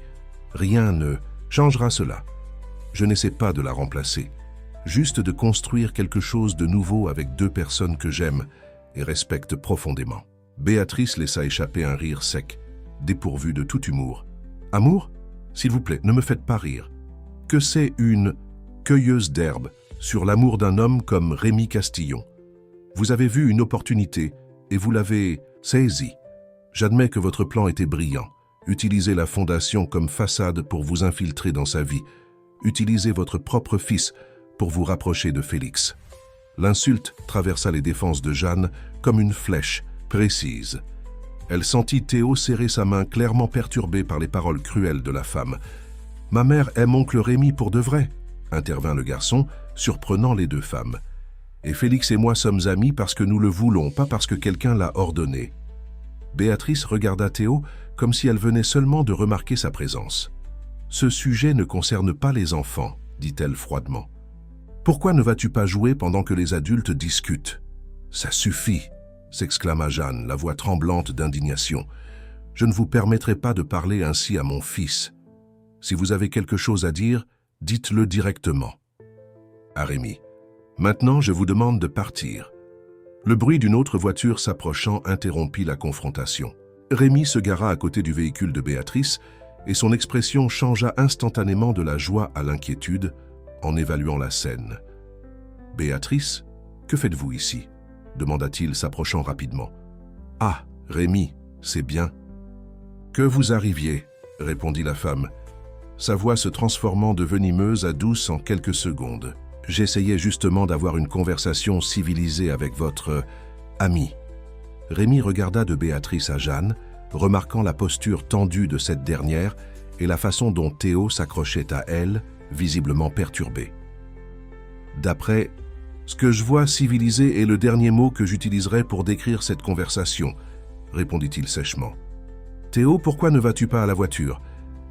Rien ne changera cela. Je n'essaie pas de la remplacer, juste de construire quelque chose de nouveau avec deux personnes que j'aime et respecte profondément. » Béatrice laissa échapper un rire sec, dépourvu de tout humour. « Amour? S'il vous plaît, ne me faites pas rire. Que c'est une cueilleuse d'herbe sur l'amour d'un homme comme Rémi Castillon. Vous avez vu une opportunité et vous l'avez saisie. J'admets que votre plan était brillant. Utilisez la fondation comme façade pour vous infiltrer dans sa vie. Utilisez votre propre fils pour vous rapprocher de Félix. » L'insulte traversa les défenses de Jeanne comme une flèche précise. Elle sentit Théo serrer sa main, clairement perturbée par les paroles cruelles de la femme. « Ma mère aime oncle Rémi pour de vrai », intervint le garçon, surprenant les deux femmes. « Et Félix et moi sommes amis parce que nous le voulons, pas parce que quelqu'un l'a ordonné. » Béatrice regarda Théo comme si elle venait seulement de remarquer sa présence. « Ce sujet ne concerne pas les enfants, » dit-elle froidement. « Pourquoi ne vas-tu pas jouer pendant que les adultes discutent ?»« Ça suffit !» s'exclama Jeanne, la voix tremblante d'indignation. « Je ne vous permettrai pas de parler ainsi à mon fils. Si vous avez quelque chose à dire, dites-le directement. » À Rémi. « Maintenant, je vous demande de partir. » Le bruit d'une autre voiture s'approchant interrompit la confrontation. Rémi se gara à côté du véhicule de Béatrice et son expression changea instantanément de la joie à l'inquiétude en évaluant la scène. « Béatrice, que faites-vous ici ?» demanda-t-il, s'approchant rapidement. « Ah, Rémi, c'est bien. »« Que vous arriviez, » répondit la femme, sa voix se transformant de venimeuse à douce en quelques secondes. « J'essayais justement d'avoir une conversation civilisée avec votre ami. » Rémi regarda de Béatrice à Jeanne, remarquant la posture tendue de cette dernière et la façon dont Théo s'accrochait à elle, visiblement perturbé. « D'après ce que je vois, civilisé est le dernier mot que j'utiliserai pour décrire cette conversation, » répondit-il sèchement. « Théo, pourquoi ne vas-tu pas à la voiture?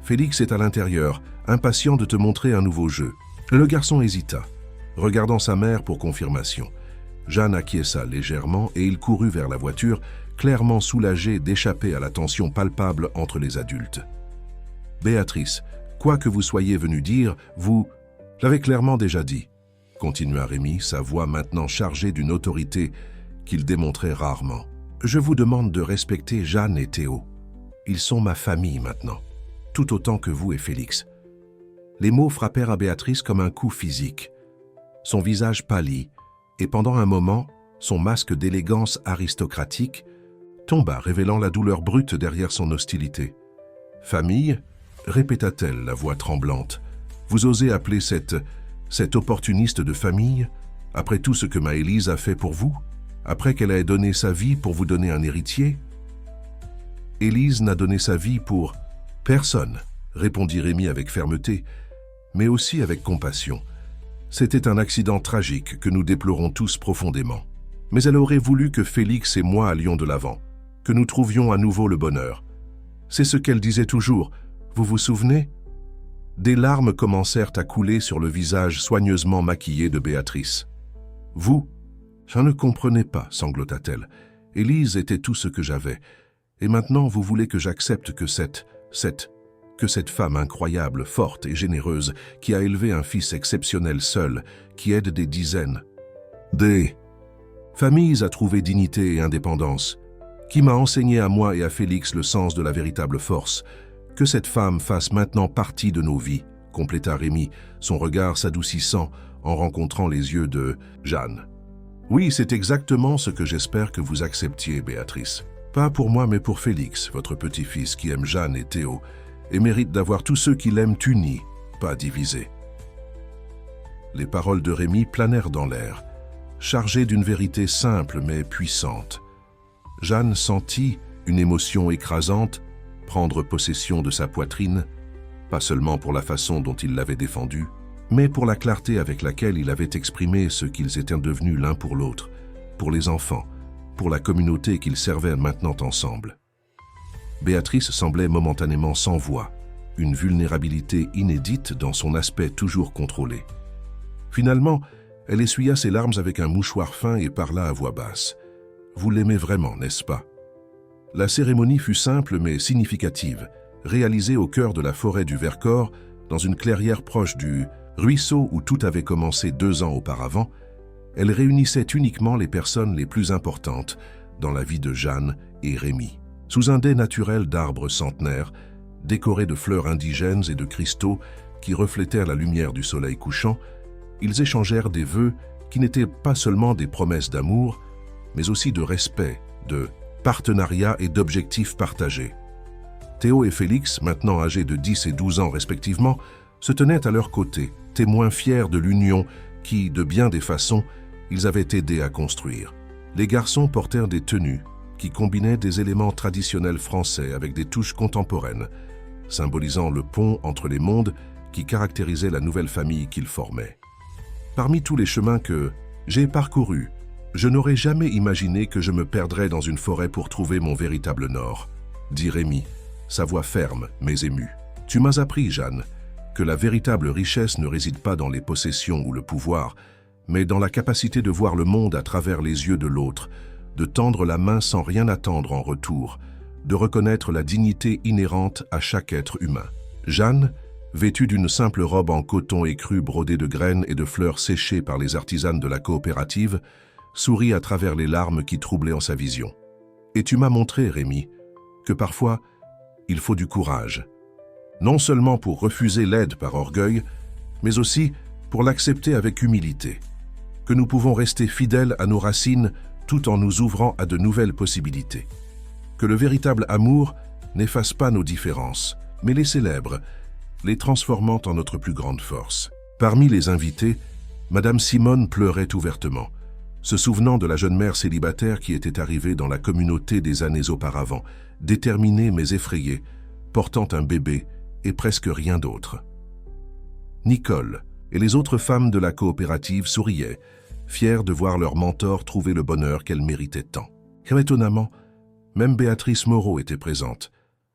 Félix est à l'intérieur, impatient de te montrer un nouveau jeu. » Le garçon hésita, regardant sa mère pour confirmation. Jeanne acquiesça légèrement et il courut vers la voiture, clairement soulagé d'échapper à la tension palpable entre les adultes. « Béatrice, quoi que vous soyez venue dire, vous l'avez clairement déjà dit. » continua Rémi, sa voix maintenant chargée d'une autorité qu'il démontrait rarement. « Je vous demande de respecter Jeanne et Théo. Ils sont ma famille maintenant, tout autant que vous et Félix. » Les mots frappèrent à Béatrice comme un coup physique. Son visage pâlit, et pendant un moment, son masque d'élégance aristocratique tomba, révélant la douleur brute derrière son hostilité. « Famille ?» répéta-t-elle, la voix tremblante. « Vous osez appeler cette opportuniste de famille, après tout ce que Maëlys a fait pour vous, après qu'elle ait donné sa vie pour vous donner un héritier? » « Élise n'a donné sa vie pour personne, » répondit Rémi avec fermeté, mais aussi avec compassion. C'était un accident tragique que nous déplorons tous profondément. Mais elle aurait voulu que Félix et moi allions de l'avant, que nous trouvions à nouveau le bonheur. C'est ce qu'elle disait toujours, vous vous souvenez? Des larmes commencèrent à couler sur le visage soigneusement maquillé de Béatrice. « Vous, Je ne comprenais pas, sanglota-t-elle. Élise était tout ce que j'avais. Et maintenant, vous voulez que j'accepte que cette femme incroyable, forte et généreuse, qui a élevé un fils exceptionnel seul, qui aide des dizaines, des familles à trouver dignité et indépendance, qui m'a enseigné à moi et à Félix le sens de la véritable force, que cette femme fasse maintenant partie de nos vies, compléta Rémi, son regard s'adoucissant en rencontrant les yeux de Jeanne. Oui, c'est exactement ce que j'espère que vous acceptiez, Béatrice. Pas pour moi, mais pour Félix, votre petit-fils qui aime Jeanne et Théo, et mérite d'avoir tous ceux qui l'aiment unis, pas divisés. Les paroles de Rémi planèrent dans l'air, chargées d'une vérité simple mais puissante. Jeanne sentit une émotion écrasante prendre possession de sa poitrine, pas seulement pour la façon dont il l'avait défendue, mais pour la clarté avec laquelle il avait exprimé ce qu'ils étaient devenus l'un pour l'autre, pour les enfants, pour la communauté qu'ils servaient maintenant ensemble. Béatrice semblait momentanément sans voix, une vulnérabilité inédite dans son aspect toujours contrôlé. Finalement, elle essuya ses larmes avec un mouchoir fin et parla à voix basse. « Vous l'aimez vraiment, n'est-ce pas ?» La cérémonie fut simple mais significative, réalisée au cœur de la forêt du Vercors, dans une clairière proche du ruisseau où tout avait commencé 2 ans auparavant. Elle réunissait uniquement les personnes les plus importantes dans la vie de Jeanne et Rémi. Sous un dais naturel d'arbres centenaires, décorés de fleurs indigènes et de cristaux qui reflétèrent la lumière du soleil couchant, ils échangèrent des vœux qui n'étaient pas seulement des promesses d'amour, mais aussi de respect, de partenariat et d'objectifs partagés. Théo et Félix, maintenant âgés de 10 et 12 ans respectivement, se tenaient à leur côté, témoins fiers de l'union qui, de bien des façons, ils avaient aidé à construire. Les garçons portèrent des tenues qui combinaient des éléments traditionnels français avec des touches contemporaines, symbolisant le pont entre les mondes qui caractérisait la nouvelle famille qu'ils formaient. Parmi tous les chemins que j'ai parcourus, je n'aurais jamais imaginé que je me perdrais dans une forêt pour trouver mon véritable nord, dit Rémi, sa voix ferme mais émue. Tu m'as appris, Jeanne, que la véritable richesse ne réside pas dans les possessions ou le pouvoir, mais dans la capacité de voir le monde à travers les yeux de l'autre, de tendre la main sans rien attendre en retour, de reconnaître la dignité inhérente à chaque être humain. Jeanne, vêtue d'une simple robe en coton écru brodée de graines et de fleurs séchées par les artisanes de la coopérative, sourit à travers les larmes qui troublaient en sa vision. Et tu m'as montré, Rémi, que parfois, il faut du courage. Non seulement pour refuser l'aide par orgueil, mais aussi pour l'accepter avec humilité. Que nous pouvons rester fidèles à nos racines tout en nous ouvrant à de nouvelles possibilités. Que le véritable amour n'efface pas nos différences, mais les célèbre, les transformant en notre plus grande force. Parmi les invités, Madame Simone pleurait ouvertement, se souvenant de la jeune mère célibataire qui était arrivée dans la communauté des années auparavant, déterminée mais effrayée, portant un bébé et presque rien d'autre. Nicole et les autres femmes de la coopérative souriaient, fières de voir leur mentor trouver le bonheur qu'elle méritait tant. Étonnamment, même Béatrice Moreau était présente,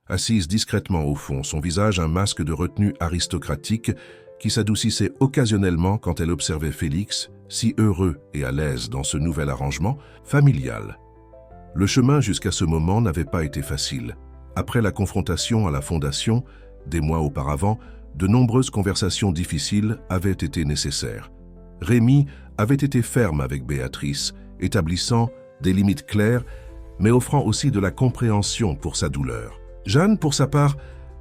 assise discrètement au fond, son visage un masque de retenue aristocratique qui s'adoucissait occasionnellement quand elle observait Félix, si heureux et à l'aise dans ce nouvel arrangement familial. Le chemin jusqu'à ce moment n'avait pas été facile. Après la confrontation à la fondation, des mois auparavant, de nombreuses conversations difficiles avaient été nécessaires. Rémi avait été ferme avec Béatrice, établissant des limites claires, mais offrant aussi de la compréhension pour sa douleur. Jeanne, pour sa part,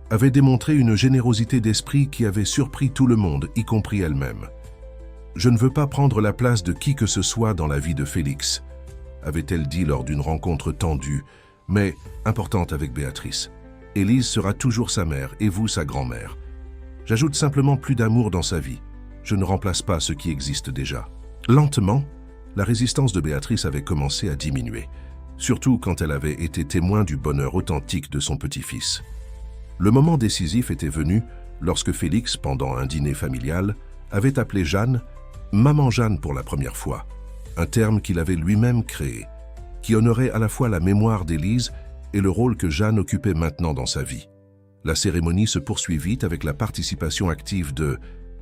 avait démontré une générosité d'esprit qui avait surpris tout le monde, y compris elle-même. « Je ne veux pas prendre la place de qui que ce soit dans la vie de Félix », avait-elle dit lors d'une rencontre tendue, mais importante avec Béatrice. « Élise sera toujours sa mère et vous sa grand-mère. J'ajoute simplement plus d'amour dans sa vie. Je ne remplace pas ce qui existe déjà. » Lentement, la résistance de Béatrice avait commencé à diminuer, surtout quand elle avait été témoin du bonheur authentique de son petit-fils. Le moment décisif était venu lorsque Félix, pendant un dîner familial, avait appelé Jeanne « Maman Jeanne » pour la première fois, un terme qu'il avait lui-même créé, qui honorait à la fois la mémoire d'Élise et le rôle que Jeanne occupait maintenant dans sa vie. La cérémonie se poursuivit avec la participation active de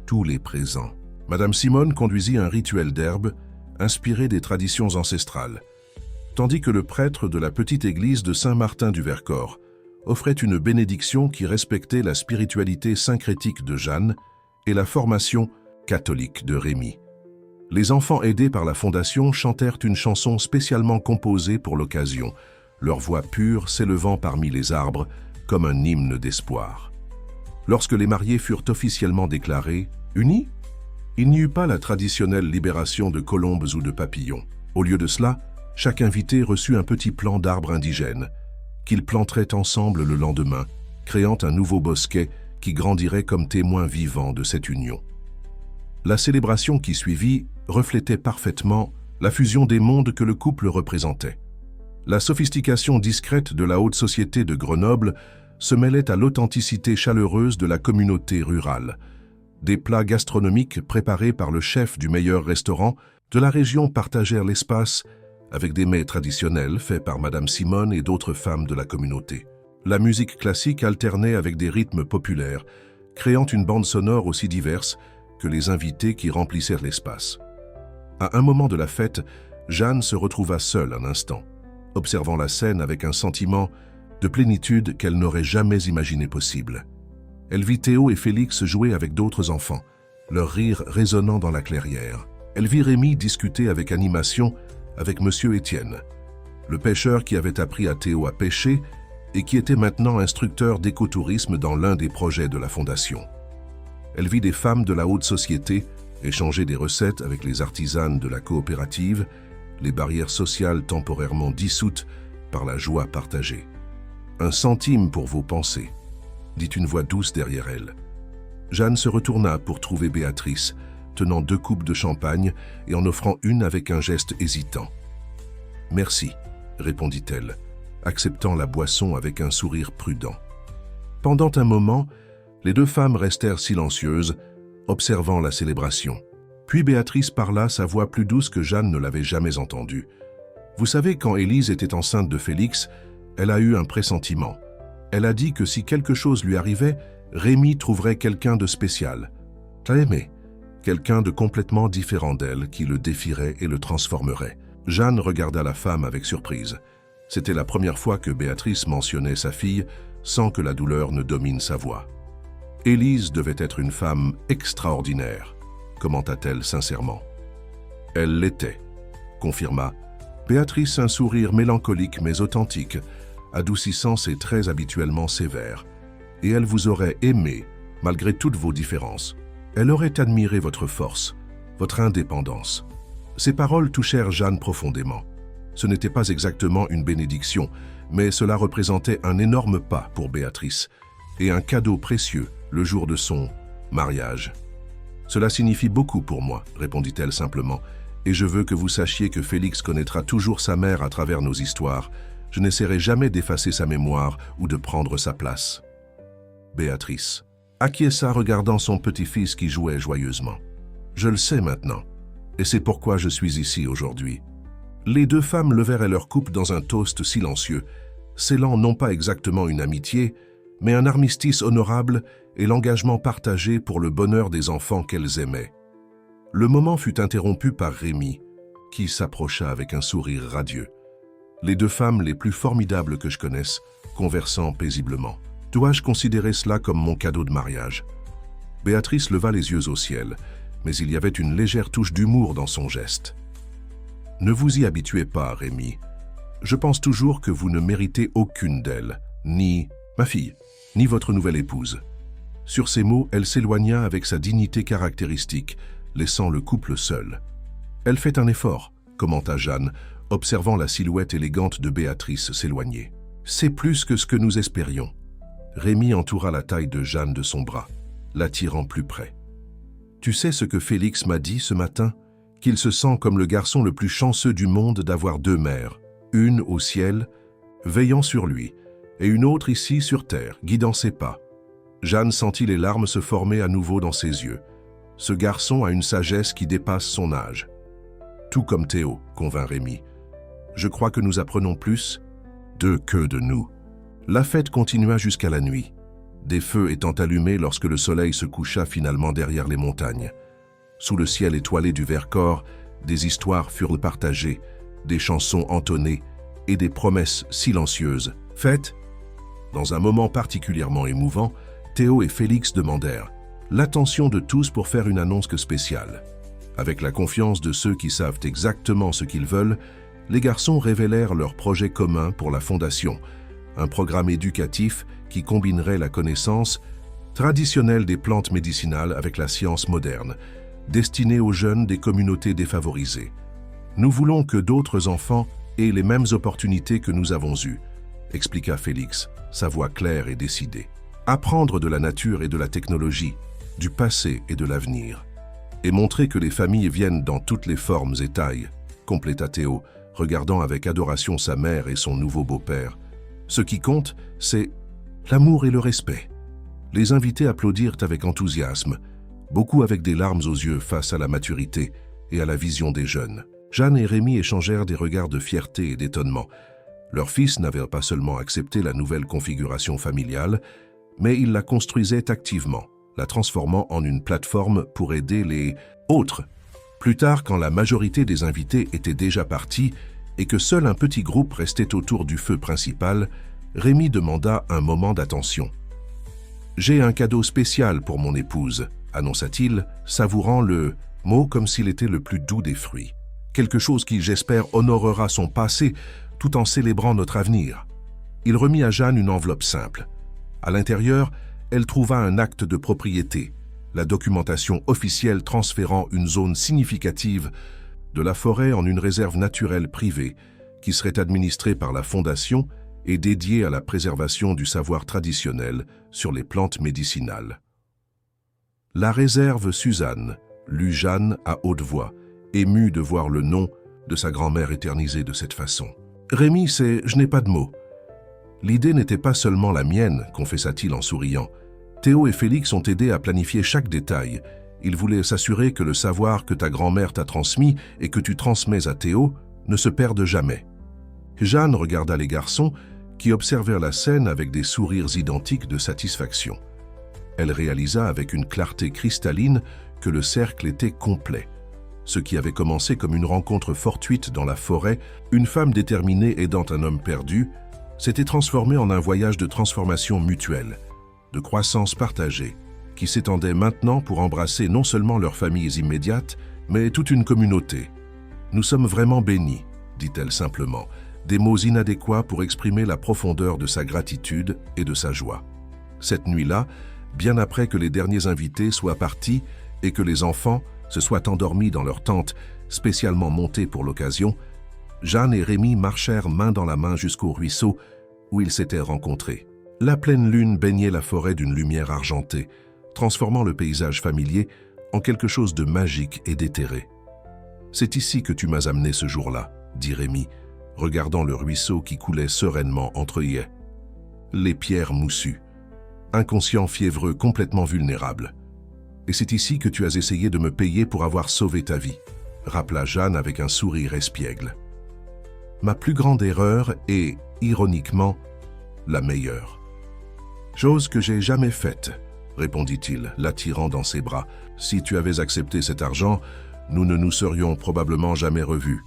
tous les présents. Madame Simone conduisit un rituel d'herbe inspirée des traditions ancestrales, tandis que le prêtre de la petite église de Saint-Martin du Vercors offrait une bénédiction qui respectait la spiritualité syncrétique de Jeanne et la formation catholique de Rémi. Les enfants aidés par la Fondation chantèrent une chanson spécialement composée pour l'occasion, leur voix pure s'élevant parmi les arbres comme un hymne d'espoir. Lorsque les mariés furent officiellement déclarés unis, il n'y eut pas la traditionnelle libération de colombes ou de papillons. Au lieu de cela, chaque invité reçut un petit plant d'arbre indigène qu'ils planteraient ensemble le lendemain, créant un nouveau bosquet qui grandirait comme témoin vivant de cette union. La célébration qui suivit reflétait parfaitement la fusion des mondes que le couple représentait. La sophistication discrète de la haute société de Grenoble se mêlait à l'authenticité chaleureuse de la communauté rurale. Des plats gastronomiques préparés par le chef du meilleur restaurant de la région partagèrent l'espace avec des mets traditionnels faits par Madame Simone et d'autres femmes de la communauté. La musique classique alternait avec des rythmes populaires, créant une bande sonore aussi diverse que les invités qui remplissèrent l'espace. À un moment de la fête, Jeanne se retrouva seule un instant, observant la scène avec un sentiment de plénitude qu'elle n'aurait jamais imaginé possible. Elle vit Théo et Félix jouer avec d'autres enfants, leur rire résonnant dans la clairière. Elle vit Rémi discuter avec animation avec Monsieur Étienne, le pêcheur qui avait appris à Théo à pêcher et qui était maintenant instructeur d'écotourisme dans l'un des projets de la Fondation. Elle vit des femmes de la haute société échanger des recettes avec les artisanes de la coopérative, les barrières sociales temporairement dissoutes par la joie partagée. « Un centime pour vos pensées », dit une voix douce derrière elle. Jeanne se retourna pour trouver Béatrice, tenant 2 coupes de champagne et en offrant une avec un geste hésitant. « Merci », répondit-elle, acceptant la boisson avec un sourire prudent. Pendant un moment, les 2 femmes restèrent silencieuses, observant la célébration. Puis Béatrice parla, sa voix plus douce que Jeanne ne l'avait jamais entendue. « Vous savez, quand Élise était enceinte de Félix, elle a eu un pressentiment. Elle a dit que si quelque chose lui arrivait, Rémi trouverait quelqu'un de spécial. T'as aimé, quelqu'un de complètement différent d'elle qui le défierait et le transformerait. » Jeanne regarda la femme avec surprise. C'était la première fois que Béatrice mentionnait sa fille sans que la douleur ne domine sa voix. « Élise devait être une femme extraordinaire, » commenta-t-elle sincèrement. « Elle l'était, » confirma Béatrice, un sourire mélancolique mais authentique, adoucissant ses traits habituellement sévères. « Et elle vous aurait aimé, malgré toutes vos différences. Elle aurait admiré votre force, votre indépendance. » Ces paroles touchèrent Jeanne profondément. Ce n'était pas exactement une bénédiction, mais cela représentait un énorme pas pour Béatrice et un cadeau précieux le jour de son mariage. « Cela signifie beaucoup pour moi, » répondit-elle simplement, « et je veux que vous sachiez que Félix connaîtra toujours sa mère à travers nos histoires. Je n'essaierai jamais d'effacer sa mémoire ou de prendre sa place. » Béatrice acquiesça regardant son petit-fils qui jouait joyeusement. « Je le sais maintenant, et c'est pourquoi je suis ici aujourd'hui. » Les 2 femmes levèrent leur coupe dans un toast silencieux, scellant non pas exactement une amitié, mais un armistice honorable et l'engagement partagé pour le bonheur des enfants qu'elles aimaient. Le moment fut interrompu par Rémi, qui s'approcha avec un sourire radieux. Les 2 femmes les plus formidables que je connaisse, conversant paisiblement. « Dois-je considérer cela comme mon cadeau de mariage ?» Béatrice leva les yeux au ciel, mais il y avait une légère touche d'humour dans son geste. « Ne vous y habituez pas, Rémi. Je pense toujours que vous ne méritez aucune d'elles, ni ma fille, ni votre nouvelle épouse. » Sur ces mots, elle s'éloigna avec sa dignité caractéristique, laissant le couple seul. « Elle fait un effort, » commenta Jeanne, observant la silhouette élégante de Béatrice s'éloigner. « C'est plus que ce que nous espérions. » Rémi entoura la taille de Jeanne de son bras, l'attirant plus près. « Tu sais ce que Félix m'a dit ce matin ? Qu'il se sent comme le garçon le plus chanceux du monde d'avoir 2 mères, une au ciel, veillant sur lui, et une autre ici sur terre, guidant ses pas. » Jeanne sentit les larmes se former à nouveau dans ses yeux. Ce garçon a une sagesse qui dépasse son âge. « Tout comme Théo, » convint Rémi. « Je crois que nous apprenons plus d'eux que de nous. » La fête continua jusqu'à la nuit, des feux étant allumés lorsque le soleil se coucha finalement derrière les montagnes. Sous le ciel étoilé du Vercors, Des histoires furent partagées, des chansons entonnées et des promesses silencieuses faites. Dans un moment particulièrement émouvant, Théo et Félix demandèrent l'attention de tous pour faire une annonce spéciale. Avec la confiance de ceux qui savent exactement ce qu'ils veulent, les garçons révélèrent leur projet commun pour la Fondation, un programme éducatif qui combinerait la connaissance traditionnelle des plantes médicinales avec la science moderne, destiné aux jeunes des communautés défavorisées. Nous voulons que d'autres enfants aient les mêmes opportunités que nous avons eues, expliqua Félix, sa voix claire et décidée. Apprendre de la nature et de la technologie, du passé et de l'avenir, et montrer que les familles viennent dans toutes les formes et tailles, compléta Théo, regardant avec adoration sa mère et son nouveau beau-père. Ce qui compte, c'est l'amour et le respect. Les invités applaudirent avec enthousiasme, beaucoup avec des larmes aux yeux face à la maturité et à la vision des jeunes. Jeanne et Rémi échangèrent des regards de fierté et d'étonnement. Leur fils n'avait pas seulement accepté la nouvelle configuration familiale, mais il la construisait activement, la transformant en une plateforme pour aider les autres. Plus tard, quand la majorité des invités étaient déjà partis et que seul un petit groupe restait autour du feu principal, Rémi demanda un moment d'attention. « J'ai un cadeau spécial pour mon épouse », annonça-t-il, savourant le mot comme s'il était le plus doux des fruits. Quelque chose qui, j'espère, honorera son passé tout en célébrant notre avenir. Il remit à Jeanne une enveloppe simple. À l'intérieur, elle trouva un acte de propriété, la documentation officielle transférant une zone significative de la forêt en une réserve naturelle privée qui serait administrée par la Fondation et dédiée à la préservation du savoir traditionnel sur les plantes médicinales. La réserve Suzanne, lut Jeanne à haute voix, émue de voir le nom de sa grand-mère éternisé de cette façon. Rémi, je n'ai pas de mots. L'idée n'était pas seulement la mienne, confessa-t-il en souriant. Théo et Félix ont aidé à planifier chaque détail. Ils voulaient s'assurer que le savoir que ta grand-mère t'a transmis et que tu transmets à Théo ne se perde jamais. Jeanne regarda les garçons qui observèrent la scène avec des sourires identiques de satisfaction. Elle réalisa avec une clarté cristalline que le cercle était complet. Ce qui avait commencé comme une rencontre fortuite dans la forêt, une femme déterminée aidant un homme perdu, s'était transformé en un voyage de transformation mutuelle, de croissance partagée, qui s'étendait maintenant pour embrasser non seulement leurs familles immédiates, mais toute une communauté. « Nous sommes vraiment bénis », dit-elle simplement, des mots inadéquats pour exprimer la profondeur de sa gratitude et de sa joie. Cette nuit-là, bien après que les derniers invités soient partis et que les enfants se soient endormis dans leur tente spécialement montée pour l'occasion, Jeanne et Rémi marchèrent main dans la main jusqu'au ruisseau où ils s'étaient rencontrés. La pleine lune baignait la forêt d'une lumière argentée, transformant le paysage familier en quelque chose de magique et d'éthéré. « C'est ici que tu m'as amené ce jour-là, » dit Rémi, regardant le ruisseau qui coulait sereinement entre eux. Les pierres moussues, inconscient fiévreux, complètement vulnérable. « Et c'est ici que tu as essayé de me payer pour avoir sauvé ta vie, » rappela Jeanne avec un sourire espiègle. « Ma plus grande erreur est, ironiquement, la meilleure. »« Chose que j'ai jamais faite, » répondit-il, l'attirant dans ses bras. « Si tu avais accepté cet argent, nous ne nous serions probablement jamais revus.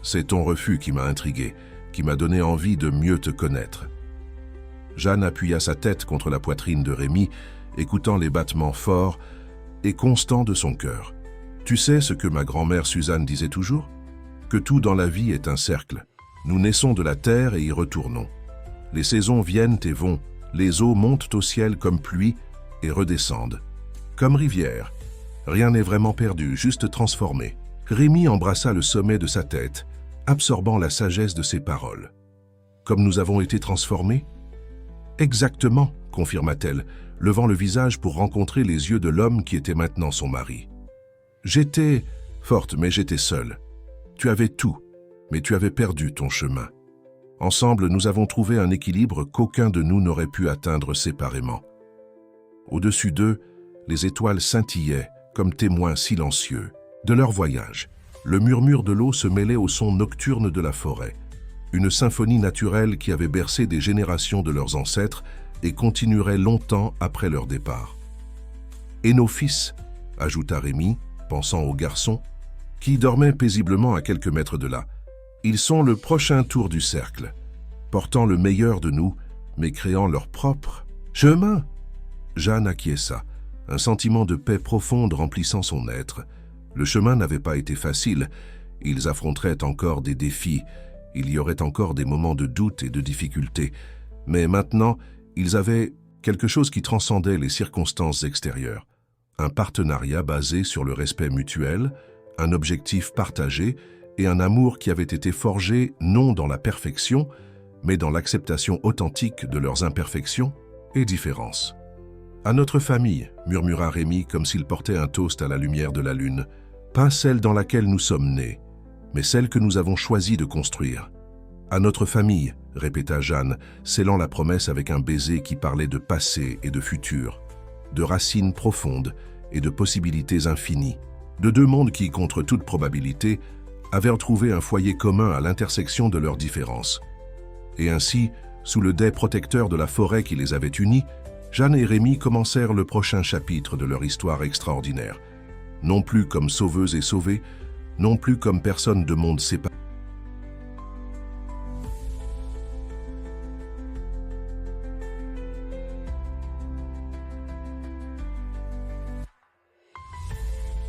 C'est ton refus qui m'a intrigué, qui m'a donné envie de mieux te connaître. » Jeanne appuya sa tête contre la poitrine de Rémi, écoutant les battements forts et constants de son cœur. « Tu sais ce que ma grand-mère Suzanne disait toujours? Que tout dans la vie est un cercle. Nous naissons de la terre et y retournons. Les saisons viennent et vont, les eaux montent au ciel comme pluie et redescendent. Comme rivière. Rien n'est vraiment perdu, juste transformé. » Rémi embrassa le sommet de sa tête, absorbant la sagesse de ses paroles. « Comme nous avons été transformés? »« Exactement, » confirma-t-elle, levant le visage pour rencontrer les yeux de l'homme qui était maintenant son mari. « J'étais forte, mais j'étais seule. Tu avais tout, mais tu avais perdu ton chemin. Ensemble, nous avons trouvé un équilibre qu'aucun de nous n'aurait pu atteindre séparément. Au-dessus d'eux, les étoiles scintillaient comme témoins silencieux de leur voyage. Le murmure de l'eau se mêlait au son nocturne de la forêt, une symphonie naturelle qui avait bercé des générations de leurs ancêtres et continuerait longtemps après leur départ. « Et nos fils » ajouta Rémi, pensant aux garçons. qui dormait paisiblement à quelques mètres de là. Ils sont le prochain tour du cercle, portant le meilleur de nous, mais créant leur propre chemin. Jeanne acquiesça, un sentiment de paix profonde remplissant son être. Le chemin n'avait pas été facile, ils affronteraient encore des défis, il y aurait encore des moments de doute et de difficulté, mais maintenant, ils avaient quelque chose qui transcendait les circonstances extérieures. Un partenariat basé sur le respect mutuel, un objectif partagé et un amour qui avait été forgé non dans la perfection, mais dans l'acceptation authentique de leurs imperfections et différences. « À notre famille », murmura Rémi comme s'il portait un toast à la lumière de la lune, « pas celle dans laquelle nous sommes nés, mais celle que nous avons choisi de construire. »« À notre famille », répéta Jeanne, scellant la promesse avec un baiser qui parlait de passé et de futur, de racines profondes et de possibilités infinies, de deux mondes qui, contre toute probabilité, avaient retrouvé un foyer commun à l'intersection de leurs différences. Et ainsi, sous le dais protecteur de la forêt qui les avait unis, Jeanne et Rémi commencèrent le prochain chapitre de leur histoire extraordinaire. Non plus comme sauveuses et sauvés, non plus comme personnes de mondes séparés,